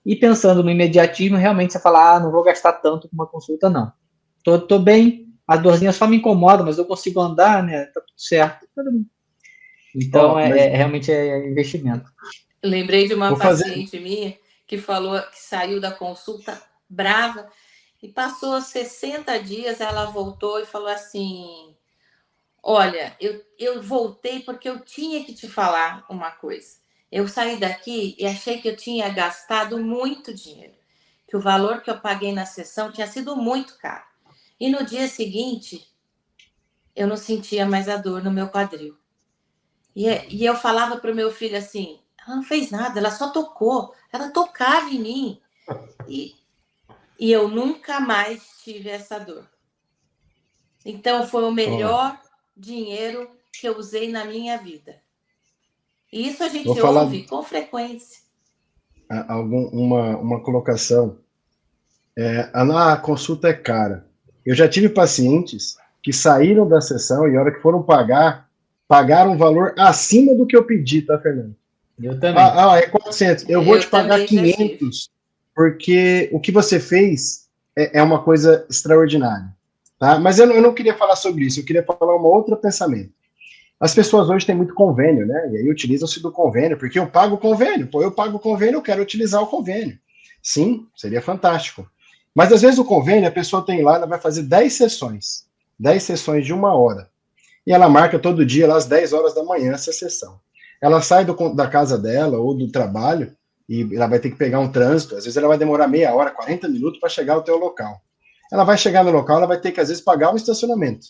E pensando no imediatismo, realmente você fala, não vou gastar tanto com uma consulta, não. Tô bem, a dorzinha só me incomoda, mas eu consigo andar, né? Tá tudo certo. Então, realmente é investimento. Lembrei de uma paciente minha que falou que saiu da consulta brava e passou 60 dias, ela voltou e falou assim, olha, eu voltei porque eu tinha que te falar uma coisa. Eu saí daqui e achei que eu tinha gastado muito dinheiro, que o valor que eu paguei na sessão tinha sido muito caro. E no dia seguinte, eu não sentia mais a dor no meu quadril. E eu falava para o meu filho assim, ela não fez nada, ela só tocou, ela tocava em mim. E eu nunca mais tive essa dor. Então, foi o melhor dinheiro que eu usei na minha vida. E isso a gente ouve com frequência. Uma colocação. A consulta é cara. Eu já tive pacientes que saíram da sessão e a hora que foram pagaram um valor acima do que eu pedi, tá, Fernando? Eu também. É 400. Eu vou te pagar 500, porque o que você fez é uma coisa extraordinária. Tá? Mas eu não queria falar sobre isso, eu queria falar um outro pensamento. As pessoas hoje têm muito convênio, né? E aí utilizam-se do convênio, porque eu pago o convênio. Pô, eu pago o convênio, eu quero utilizar o convênio. Sim, seria fantástico. Mas às vezes o convênio, a pessoa tem lá, ela vai fazer 10 sessões de 1 hora. E ela marca todo dia, lá às 10 horas da manhã, essa sessão. Ela sai da casa dela ou do trabalho e ela vai ter que pegar um trânsito. Às vezes ela vai demorar meia hora, 40 minutos para chegar ao teu local. Ela vai chegar no local, ela vai ter que, às vezes, pagar um estacionamento.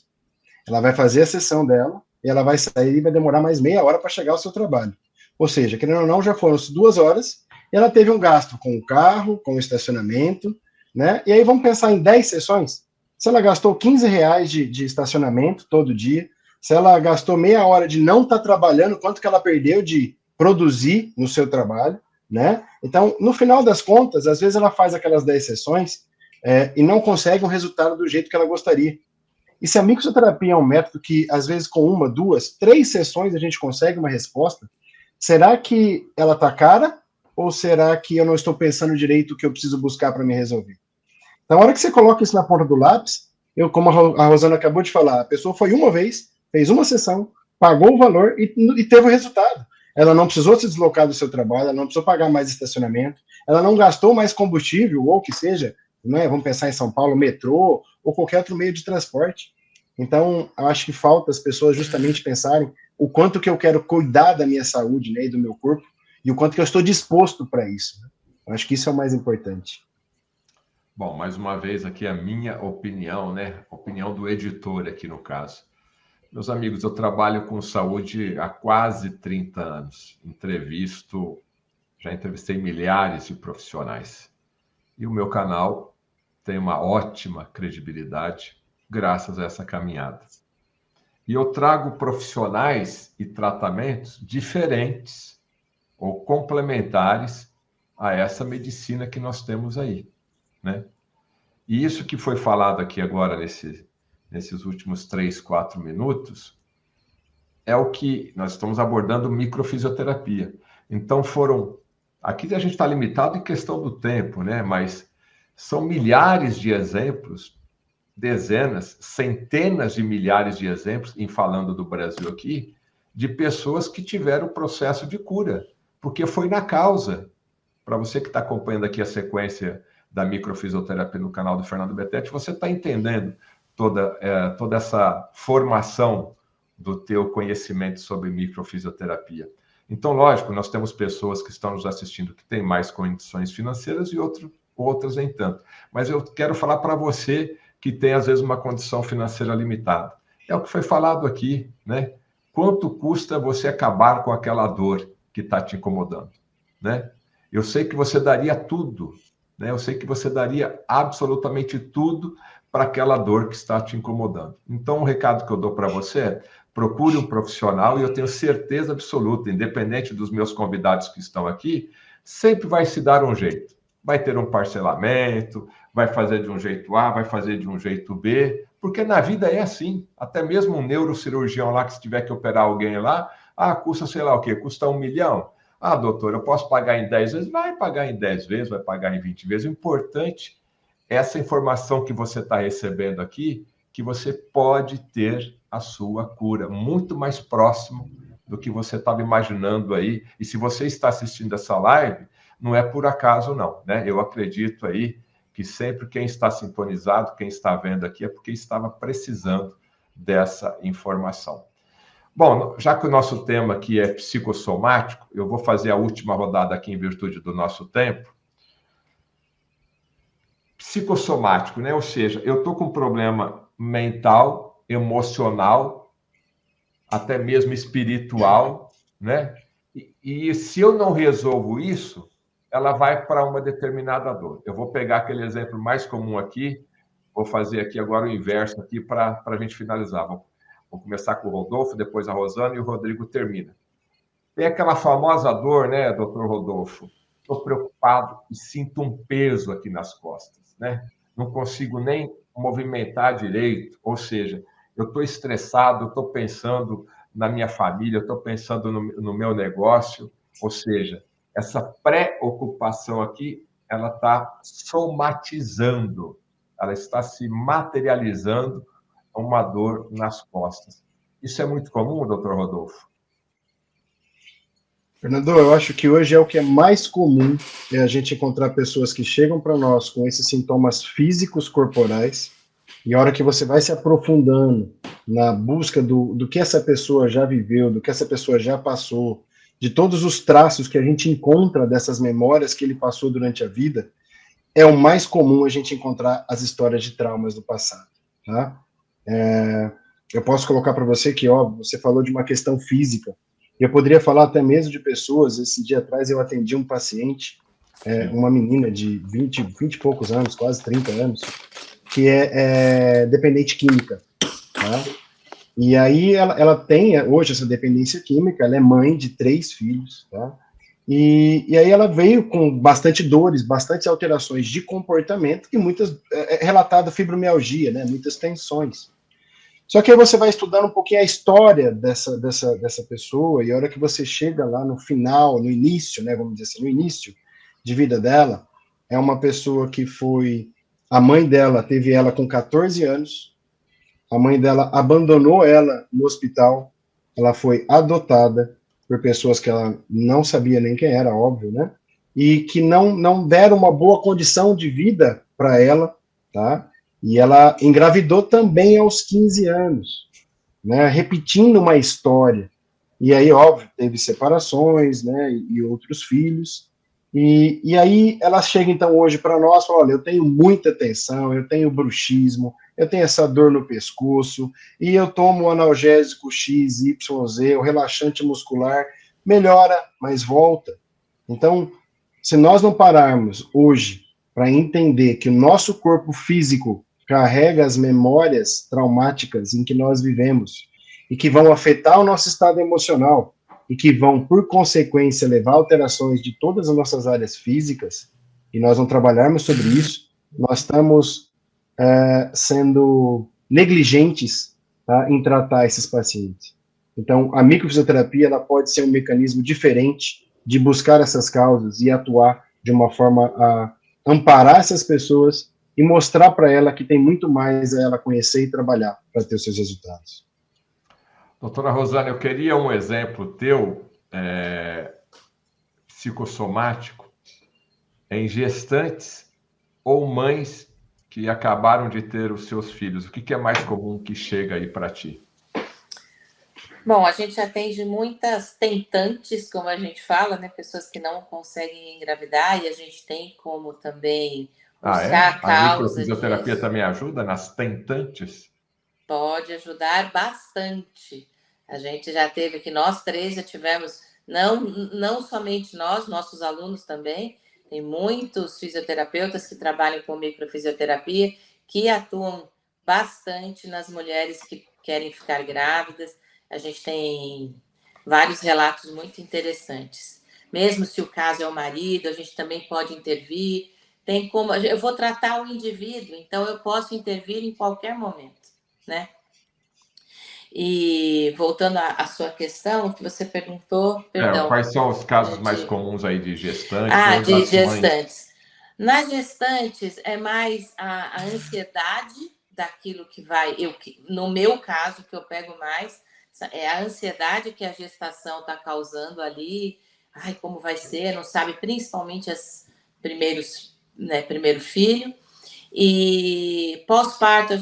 Ela vai fazer a sessão dela e ela vai sair e vai demorar mais meia hora para chegar ao seu trabalho. Ou seja, querendo ou não, já foram 2 horas e ela teve um gasto com o carro, com o estacionamento, né? E aí vamos pensar em 10 sessões. Se ela gastou R$15 de estacionamento todo dia, se ela gastou meia hora de não estar trabalhando, quanto que ela perdeu de produzir no seu trabalho, né? Então, no final das contas, às vezes ela faz aquelas 10 sessões e não consegue um resultado do jeito que ela gostaria. E se a microfisioterapia é um método que, às vezes, com 1, 2, 3 sessões a gente consegue uma resposta, será que ela está cara ou será que eu não estou pensando direito o que eu preciso buscar para me resolver? Na hora que você coloca isso na ponta do lápis, como a Rosana acabou de falar, a pessoa foi uma vez, fez uma sessão, pagou o valor e teve o resultado. Ela não precisou se deslocar do seu trabalho, ela não precisou pagar mais estacionamento, ela não gastou mais combustível, ou que seja, né, vamos pensar em São Paulo, metrô, ou qualquer outro meio de transporte. Então, eu acho que falta as pessoas justamente pensarem o quanto que eu quero cuidar da minha saúde, né, e do meu corpo, e o quanto que eu estou disposto para isso. Eu acho que isso é o mais importante. Bom, mais uma vez aqui a minha opinião, né? Opinião do editor aqui no caso. Meus amigos, eu trabalho com saúde há quase 30 anos. Já entrevistei milhares de profissionais. E o meu canal tem uma ótima credibilidade graças a essa caminhada. E eu trago profissionais e tratamentos diferentes ou complementares a essa medicina que nós temos aí, né? E isso que foi falado aqui agora nesses últimos 3, 4 minutos é o que nós estamos abordando, microfisioterapia. Então aqui a gente está limitado em questão do tempo, né? Mas são milhares de exemplos, dezenas, centenas de milhares de exemplos, em falando do Brasil aqui, de pessoas que tiveram processo de cura, porque foi na causa. Para você que está acompanhando aqui a sequência da microfisioterapia no canal do Fernando Betete, você está entendendo toda essa formação do teu conhecimento sobre microfisioterapia. Então, lógico, nós temos pessoas que estão nos assistindo que têm mais condições financeiras e outras nem tanto. Mas eu quero falar para você que tem, às vezes, uma condição financeira limitada. É o que foi falado aqui, né? Quanto custa você acabar com aquela dor que está te incomodando, né? Eu sei que você daria tudo, né? Eu sei que você daria absolutamente tudo para aquela dor que está te incomodando. Então, o recado que eu dou para você é: procure um profissional, e eu tenho certeza absoluta, independente dos meus convidados que estão aqui, sempre vai se dar um jeito. Vai ter um parcelamento, vai fazer de um jeito A, vai fazer de um jeito B, porque na vida é assim. Até mesmo um neurocirurgião lá, que se tiver que operar alguém lá, custa sei lá o quê, custa 1 milhão. Doutor, eu posso pagar em 10 vezes? Vai pagar em 10 vezes, vai pagar em 20 vezes. O importante é essa informação que você está recebendo aqui, que você pode ter a sua cura muito mais próximo do que você estava imaginando aí. E se você está assistindo essa live, não é por acaso, não, né? Eu acredito aí que sempre quem está sintonizado, quem está vendo aqui, é porque estava precisando dessa informação. Bom, já que o nosso tema aqui é psicossomático, eu vou fazer a última rodada aqui em virtude do nosso tempo. Psicossomático, né? Ou seja, eu estou com um problema mental, emocional, até mesmo espiritual, né? E se eu não resolvo isso, ela vai para uma determinada dor. Eu vou pegar aquele exemplo mais comum aqui, vou fazer aqui agora o inverso aqui para a gente finalizar. Vou começar com o Rodolfo, depois a Rosana e o Rodrigo termina. Tem aquela famosa dor, né, doutor Rodolfo? Estou preocupado e sinto um peso aqui nas costas, né? Não consigo nem movimentar direito, ou seja, eu estou estressado, eu estou pensando na minha família, eu estou pensando no meu negócio, ou seja, essa preocupação aqui, ela está somatizando, ela está se materializando uma dor nas costas. Isso é muito comum, doutor Rodolfo? Fernando, eu acho que hoje é o que é mais comum, é a gente encontrar pessoas que chegam para nós com esses sintomas físicos corporais, e a hora que você vai se aprofundando na busca do que essa pessoa já viveu, do que essa pessoa já passou, de todos os traços que a gente encontra dessas memórias que ele passou durante a vida, é o mais comum a gente encontrar as histórias de traumas do passado, tá? Eu posso colocar para você que, óbvio, você falou de uma questão física. Eu poderia falar até mesmo de pessoas. Esse dia atrás eu atendi um paciente, uma menina de 20 e poucos anos, quase 30 anos, que é dependente química, tá? E aí ela tem hoje essa dependência química, ela é mãe de 3 filhos, tá? E aí ela veio com bastante dores, bastantes alterações de comportamento, e muitas, relatado fibromialgia, né? Muitas tensões. Só que aí você vai estudando um pouquinho a história dessa pessoa, e a hora que você chega lá no final, no início, né, vamos dizer assim, no início de vida dela, é uma pessoa que foi... A mãe dela teve ela com 14 anos, a mãe dela abandonou ela no hospital, ela foi adotada por pessoas que ela não sabia nem quem era, óbvio, né? E que não deram uma boa condição de vida para ela, tá? E ela engravidou também aos 15 anos, né, repetindo uma história. E aí, óbvio, teve separações, né, e outros filhos. E aí ela chega, então, hoje para nós e fala: olha, eu tenho muita tensão, eu tenho bruxismo, eu tenho essa dor no pescoço, e eu tomo o analgésico X, Y, Z, o relaxante muscular, melhora, mas volta. Então, se nós não pararmos hoje para entender que o nosso corpo físico carrega as memórias traumáticas em que nós vivemos e que vão afetar o nosso estado emocional e que vão, por consequência, levar alterações de todas as nossas áreas físicas, e nós não trabalharmos sobre isso, nós estamos sendo negligentes, tá, em tratar esses pacientes. Então, a microfisioterapia ela pode ser um mecanismo diferente de buscar essas causas e atuar de uma forma a amparar essas pessoas e mostrar para ela que tem muito mais a ela conhecer e trabalhar para ter os seus resultados. Doutora Rosana, eu queria um exemplo teu, psicossomático, em gestantes ou mães que acabaram de ter os seus filhos. O que é mais comum que chega aí para ti? Bom, a gente atende muitas tentantes, como a gente fala, né? Pessoas que não conseguem engravidar, e a gente tem como também buscar a causa. A microfisioterapia disso também ajuda nas tentantes? Pode ajudar bastante. A gente já teve aqui, nós 3 já tivemos, não somente nós, nossos alunos também, tem muitos fisioterapeutas que trabalham com microfisioterapia, que atuam bastante nas mulheres que querem ficar grávidas. A gente tem vários relatos muito interessantes. Mesmo se o caso é o marido, a gente também pode intervir. Tem como eu vou tratar o indivíduo, então eu posso intervir em qualquer momento, né? E voltando à sua questão, que você perguntou, perdão. Quais são os casos mais comuns aí de gestantes ou de das mães? gestantes. Nas gestantes, é mais a ansiedade daquilo que vai... no meu caso, que eu pego mais, é a ansiedade que a gestação está causando ali. Ai, como vai ser? Não sabe, principalmente primeiro filho. E pós-parto, a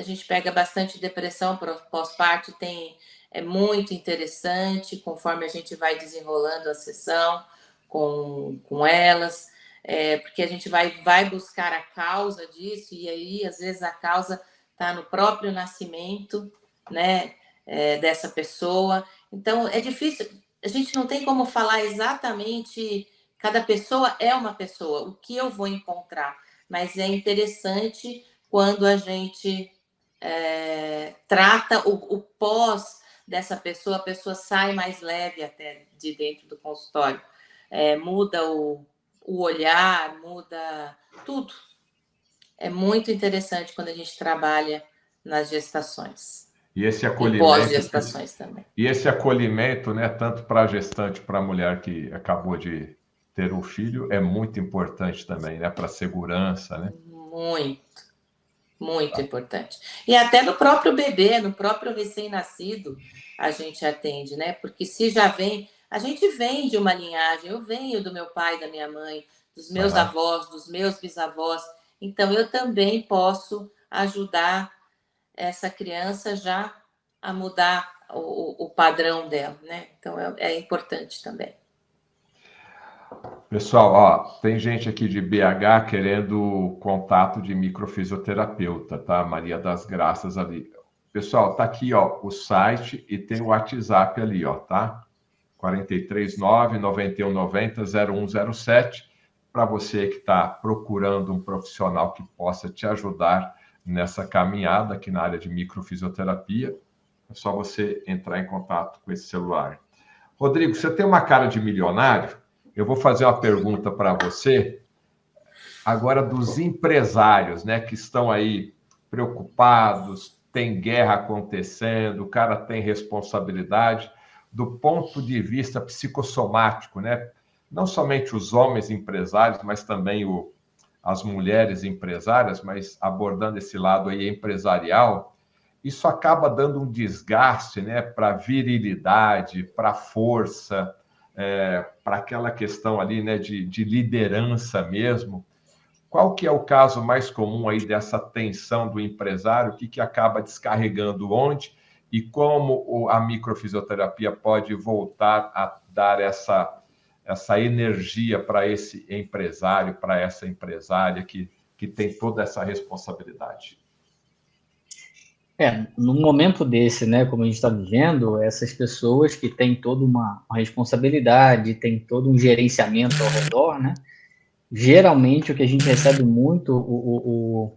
gente pega bastante depressão. Pós-parto é muito interessante, conforme a gente vai desenrolando a sessão com elas, porque a gente vai buscar a causa disso, e aí, às vezes, a causa está no próprio nascimento, né, dessa pessoa. Então, é difícil, a gente não tem como falar exatamente, cada pessoa é uma pessoa, o que eu vou encontrar, mas é interessante quando a gente trata o pós dessa pessoa, a pessoa sai mais leve até de dentro do consultório. Muda o olhar, muda tudo. É muito interessante quando a gente trabalha nas gestações. E esse acolhimento. E pós-gestações também. E esse acolhimento, né, tanto para a gestante, para a mulher que acabou de ter um filho, é muito importante também, né, para a segurança, né? Muito importante. E até no próprio bebê, no próprio recém-nascido, a gente atende, né? Porque se já vem... A gente vem de uma linhagem, eu venho do meu pai, da minha mãe, dos meus avós, dos meus bisavós. Então, eu também posso ajudar essa criança já a mudar o padrão dela, né? Então, é importante também. Pessoal, tem gente aqui de BH querendo contato de microfisioterapeuta, tá? Maria das Graças ali. Pessoal, tá aqui, o site e tem o WhatsApp ali, tá? 439-9190-0107, para você que está procurando um profissional que possa te ajudar nessa caminhada aqui na área de microfisioterapia. É só você entrar em contato com esse celular. Rodrigo, você tem uma cara de milionário? Eu vou fazer uma pergunta para você, agora dos empresários, né, que estão aí preocupados, tem guerra acontecendo, o cara tem responsabilidade, do ponto de vista psicossomático, né? Não somente os homens empresários, mas também as mulheres empresárias, mas abordando esse lado aí empresarial, isso acaba dando um desgaste, né, para a virilidade, para a força, para aquela questão ali, né, de liderança mesmo. Qual que é o caso mais comum aí dessa tensão do empresário? O que acaba descarregando onde? E como a microfisioterapia pode voltar a dar essa energia para esse empresário, para essa empresária que tem toda essa responsabilidade? Num momento desse, né, como a gente está vivendo, essas pessoas que têm toda uma responsabilidade, têm todo um gerenciamento ao redor, né, geralmente o que a gente recebe muito, o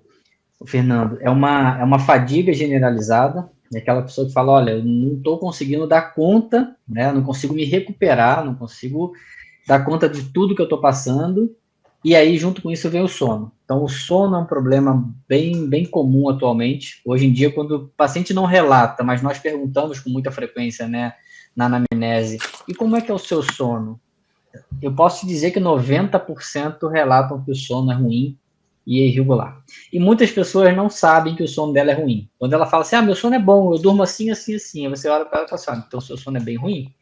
Fernando, é uma fadiga generalizada, aquela pessoa que fala, olha, eu não estou conseguindo dar conta, né, não consigo me recuperar, não consigo dar conta de tudo que eu estou passando, e aí junto com isso vem o sono. Então o sono é um problema bem comum atualmente. Hoje em dia, quando o paciente não relata, mas nós perguntamos com muita frequência, né, na anamnese, e como é que é o seu sono? Eu posso te dizer que 90% relatam que o sono é ruim e é irregular. E muitas pessoas não sabem que o sono dela é ruim. Quando ela fala assim, meu sono é bom, eu durmo assim, assim, assim, aí você olha para ela e fala assim, então o seu sono é bem ruim?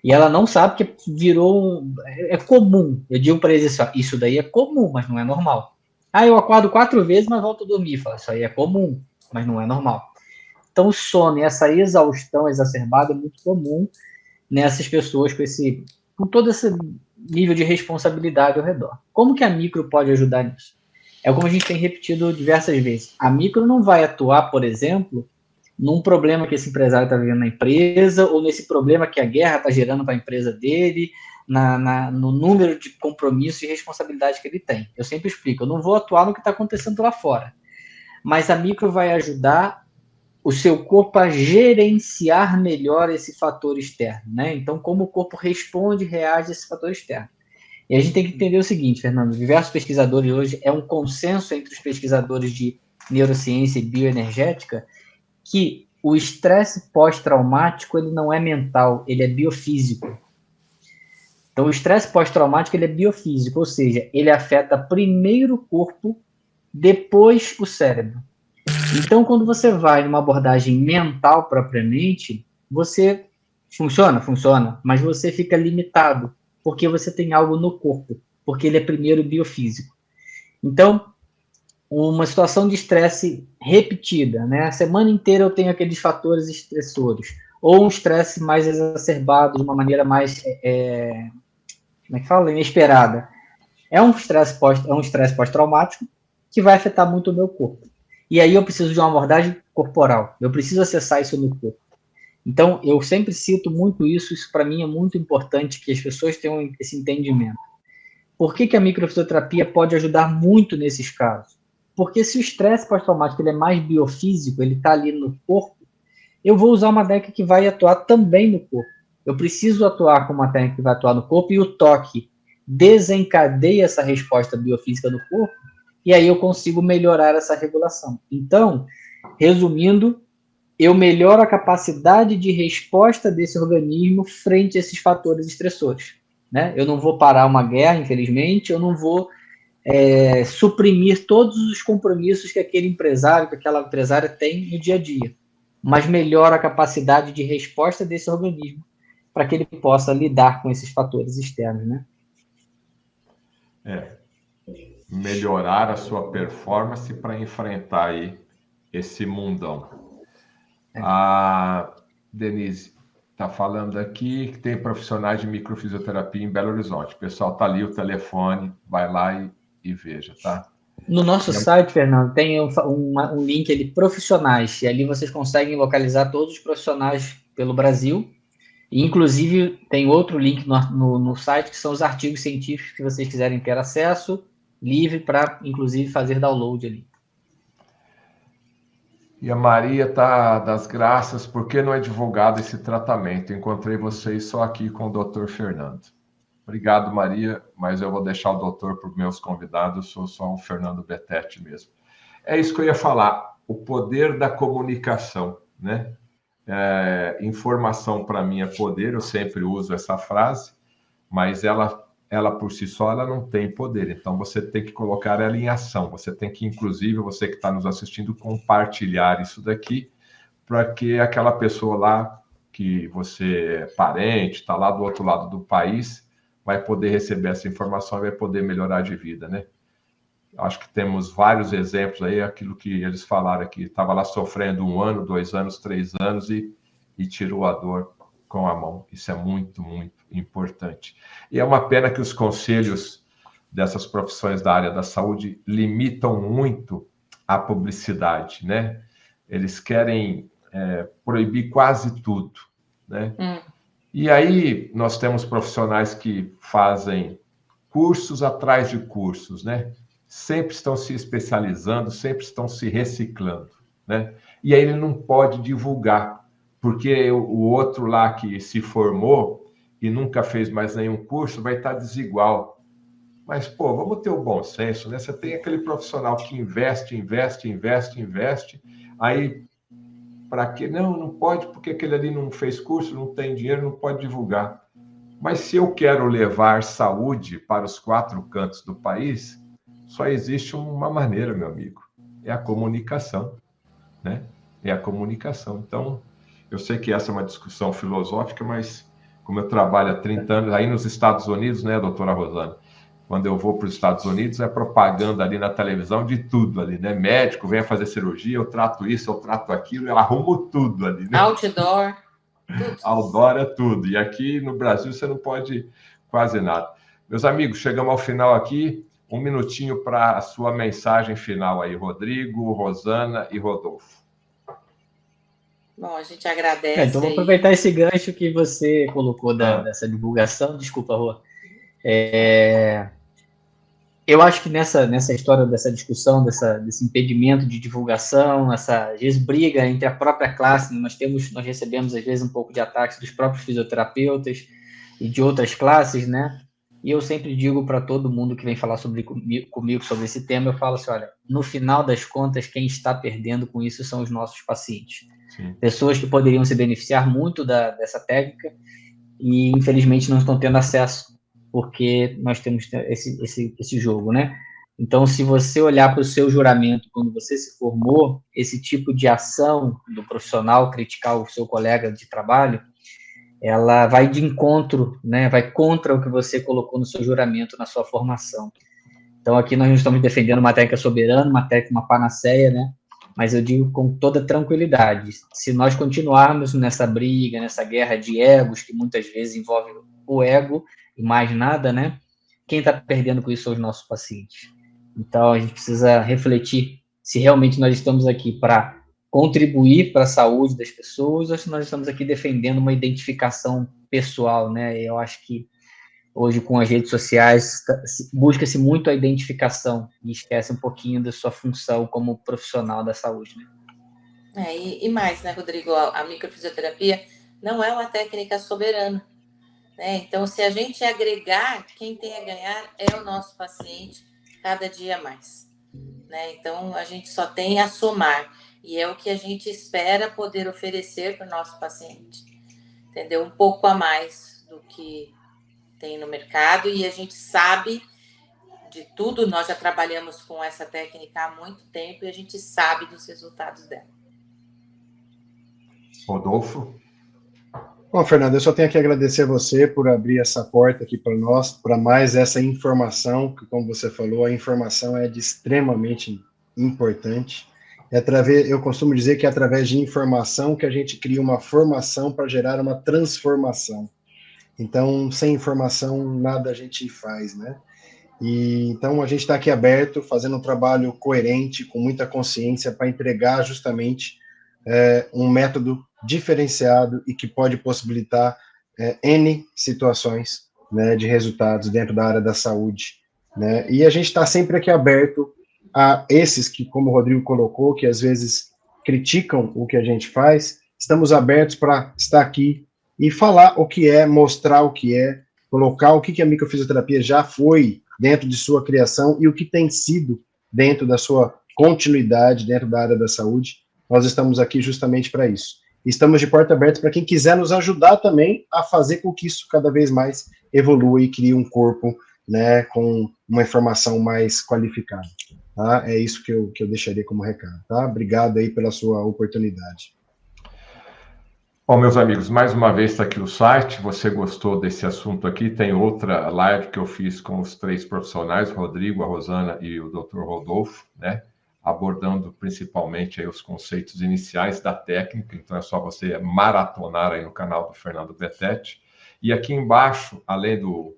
E ela não sabe que virou... É comum. Eu digo para eles assim, isso daí é comum, mas não é normal. Eu acordo 4 vezes, mas volto a dormir. Falo, isso aí é comum, mas não é normal. Então o sono e essa exaustão exacerbada é muito comum nessas pessoas com todo esse nível de responsabilidade ao redor. Como que a micro pode ajudar nisso? É como a gente tem repetido diversas vezes. A micro não vai atuar, por exemplo, num problema que esse empresário está vivendo na empresa, ou nesse problema que a guerra está gerando para a empresa dele, no número de compromisso e responsabilidade que ele tem. Eu sempre explico, eu não vou atuar no que está acontecendo lá fora, mas a micro vai ajudar o seu corpo a gerenciar melhor esse fator externo, né? Então, como o corpo responde, reage a esse fator externo. E a gente tem que entender o seguinte, Fernando, diversos pesquisadores hoje, é um consenso entre os pesquisadores de neurociência e bioenergética, que o estresse pós-traumático, ele não é mental, ele é biofísico. Então, o estresse pós-traumático, ele é biofísico, ou seja, ele afeta primeiro o corpo, depois o cérebro. Então, quando você vai numa abordagem mental propriamente, você funciona, mas você fica limitado, porque você tem algo no corpo, porque ele é primeiro biofísico. Então, uma situação de estresse repetida, né? A semana inteira eu tenho aqueles fatores estressores, ou um estresse mais exacerbado, de uma maneira mais, como é que fala? Inesperada. É um estresse pós-traumático que vai afetar muito o meu corpo. E aí eu preciso de uma abordagem corporal. Eu preciso acessar isso no corpo. Então, eu sempre cito muito isso. Isso, para mim, é muito importante que as pessoas tenham esse entendimento. Por que a microfisioterapia pode ajudar muito nesses casos? Porque se o estresse pós-traumático ele é mais biofísico, ele está ali no corpo, eu vou usar uma técnica que vai atuar também no corpo. Eu preciso atuar com uma técnica que vai atuar no corpo e o toque desencadeia essa resposta biofísica no corpo e aí eu consigo melhorar essa regulação. Então, resumindo, eu melhoro a capacidade de resposta desse organismo frente a esses fatores estressores, né? Eu não vou parar uma guerra, infelizmente, eu não vou suprimir todos os compromissos que aquele empresário, que aquela empresária tem no dia a dia, mas melhora a capacidade de resposta desse organismo para que ele possa lidar com esses fatores externos, né? Melhorar a sua performance para enfrentar aí esse mundão. A Denise está falando aqui que tem profissionais de microfisioterapia em Belo Horizonte. O pessoal está ali, o telefone, vai lá e veja, tá? No nosso site, Fernando, tem um link ali, profissionais, e ali vocês conseguem localizar todos os profissionais pelo Brasil. E, inclusive, tem outro link no site, que são os artigos científicos que vocês quiserem ter acesso, livre para, inclusive, fazer download ali. E a Maria está das graças, por que não é divulgado esse tratamento? Encontrei vocês só aqui com o Dr. Fernando. Obrigado, Maria, mas eu vou deixar o doutor para os meus convidados, eu sou só o Fernando Bettetti mesmo. É isso que eu ia falar, o poder da comunicação, né? Informação para mim é poder, eu sempre uso essa frase, mas ela por si só ela não tem poder, então você tem que colocar ela em ação, você tem que, inclusive, você que está nos assistindo, compartilhar isso daqui, para que aquela pessoa lá, que você é parente, está lá do outro lado do país, vai poder receber essa informação e vai poder melhorar de vida, né? Acho que temos vários exemplos aí, aquilo que eles falaram aqui, estava lá sofrendo 1 ano, 2 anos, 3 anos e tirou a dor com a mão. Isso é muito, muito importante. E é uma pena que os conselhos dessas profissões da área da saúde limitam muito a publicidade, né? Eles querem proibir quase tudo, né? E aí nós temos profissionais que fazem cursos atrás de cursos, né? Sempre estão se especializando, sempre estão se reciclando, né? E aí ele não pode divulgar, porque o outro lá que se formou e nunca fez mais nenhum curso vai estar desigual. Mas, pô, vamos ter o bom senso, né? Você tem aquele profissional que investe, aí, para quê? Não pode, porque aquele ali não fez curso, não tem dinheiro, não pode divulgar. Mas se eu quero levar saúde para os 4 cantos do país, só existe uma maneira, meu amigo, é a comunicação, né? É a comunicação. Então, eu sei que essa é uma discussão filosófica, mas como eu trabalho há 30 anos, aí nos Estados Unidos, né, doutora Rosana? Quando eu vou para os Estados Unidos, é propaganda ali na televisão de tudo ali, né? Médico, venha fazer cirurgia, eu trato isso, eu trato aquilo, eu arrumo tudo ali, né? Outdoor, tudo. Outdoor é tudo. E aqui no Brasil você não pode quase nada. Meus amigos, chegamos ao final aqui. 1 minutinho para a sua mensagem final aí, Rodrigo, Rosana e Rodolfo. Bom, a gente agradece. Então, vou aproveitar esse gancho que você colocou dessa divulgação. Desculpa, Rô. Eu acho que nessa história dessa discussão, desse impedimento de divulgação, essa às vezes briga entre a própria classe, nós recebemos às vezes um pouco de ataques dos próprios fisioterapeutas e de outras classes, né? E eu sempre digo para todo mundo que vem falar comigo sobre esse tema, eu falo assim, olha, no final das contas, quem está perdendo com isso são os nossos pacientes. Sim. Pessoas que poderiam se beneficiar muito dessa técnica e, infelizmente, não estão tendo acesso, porque nós temos esse jogo, né? Então, se você olhar para o seu juramento, quando você se formou, esse tipo de ação do profissional criticar o seu colega de trabalho, ela vai de encontro, né? Vai contra o que você colocou no seu juramento, na sua formação. Então, aqui nós não estamos defendendo uma técnica soberana, uma técnica, uma panaceia, né? Mas eu digo com toda tranquilidade, se nós continuarmos nessa briga, nessa guerra de egos, que muitas vezes envolve o ego e mais nada, né? Quem está perdendo com isso são os nossos pacientes. Então, a gente precisa refletir se realmente nós estamos aqui para contribuir para a saúde das pessoas ou se nós estamos aqui defendendo uma identificação pessoal, né? Eu acho que hoje, com as redes sociais, busca-se muito a identificação e esquece um pouquinho da sua função como profissional da saúde, né? E mais, né, Rodrigo? A microfisioterapia não é uma técnica soberana, né? Então, se a gente agregar, quem tem a ganhar é o nosso paciente cada dia mais, né? Então, a gente só tem a somar e é o que a gente espera poder oferecer para o nosso paciente, entendeu? Um pouco a mais do que tem no mercado, e a gente sabe de tudo, nós já trabalhamos com essa técnica há muito tempo e a gente sabe dos resultados dela. Rodolfo? Bom, Fernando, eu só tenho que agradecer a você por abrir essa porta aqui para nós, para mais essa informação, que, como você falou, a informação é de extremamente importante. Eu costumo dizer que é através de informação que a gente cria uma formação para gerar uma transformação. Então, sem informação, nada a gente faz, né? Então, a gente está aqui aberto, fazendo um trabalho coerente, com muita consciência, para entregar justamente um método diferenciado e que pode possibilitar N situações, né, de resultados dentro da área da saúde, né? E a gente está sempre aqui aberto a esses que, como o Rodrigo colocou, que às vezes criticam o que a gente faz, estamos abertos para estar aqui e falar o que é, mostrar o que é, colocar o que a microfisioterapia já foi dentro de sua criação e o que tem sido dentro da sua continuidade dentro da área da saúde. Nós estamos aqui justamente para isso. Estamos de porta aberta para quem quiser nos ajudar também a fazer com que isso cada vez mais evolua e crie um corpo, né, com uma informação mais qualificada. Tá? É isso que eu deixaria como recado. Tá? Obrigado aí pela sua oportunidade. Bom, meus amigos, mais uma vez está aqui o site. Você gostou desse assunto aqui? Tem outra live que eu fiz com os 3 profissionais, o Rodrigo, a Rosana e o Dr. Rodolfo, né? Abordando principalmente aí os conceitos iniciais da técnica. Então é só você maratonar aí no canal do Fernando Bettetti. E aqui embaixo, além do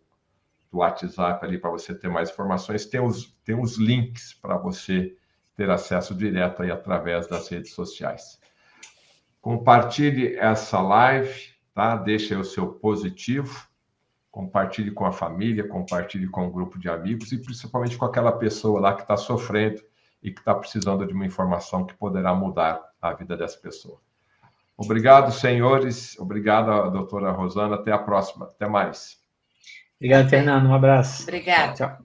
WhatsApp ali para você ter mais informações, tem os links para você ter acesso direto aí através das redes sociais. Compartilhe essa live, tá? Deixe aí o seu positivo, compartilhe com a família, compartilhe com um grupo de amigos e principalmente com aquela pessoa lá que está sofrendo e que está precisando de uma informação que poderá mudar a vida dessa pessoa. Obrigado, senhores. Obrigado, doutora Rosana. Até a próxima. Até mais. Obrigado, Fernando. Um abraço. Obrigado. Tchau.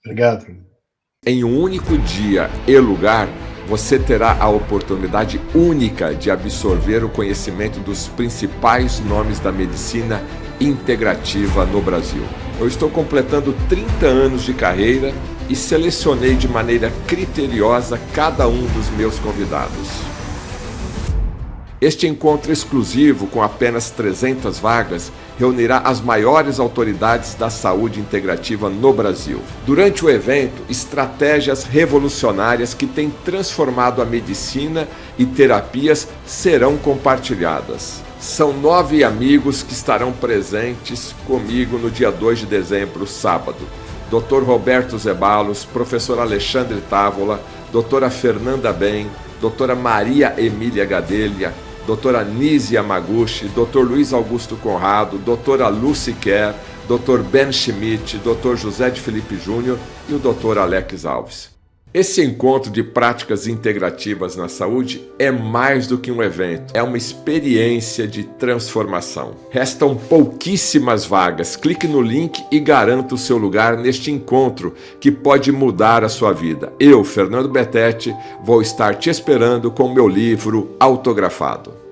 Obrigado. Em um único dia e lugar, você terá a oportunidade única de absorver o conhecimento dos principais nomes da medicina integrativa no Brasil. Eu estou completando 30 anos de carreira e selecionei de maneira criteriosa cada um dos meus convidados. Este encontro exclusivo, com apenas 300 vagas, reunirá as maiores autoridades da saúde integrativa no Brasil. Durante o evento, estratégias revolucionárias que têm transformado a medicina e terapias serão compartilhadas. São 9 amigos que estarão presentes comigo no dia 2 de dezembro, sábado. Dr. Roberto Zeballos, professor Alexandre Távola, doutora Fernanda Ben, doutora Maria Emília Gadelha, doutora Nise Yamaguchi, Dr. Luiz Augusto Conrado, doutora Lucy Kerr, Dr. Ben Schmidt, Dr. José de Felipe Júnior e o Dr. Alex Alves. Esse encontro de práticas integrativas na saúde é mais do que um evento, é uma experiência de transformação. Restam pouquíssimas vagas. Clique no link e garanta o seu lugar neste encontro que pode mudar a sua vida. Eu, Fernando Betete, vou estar te esperando com meu livro autografado.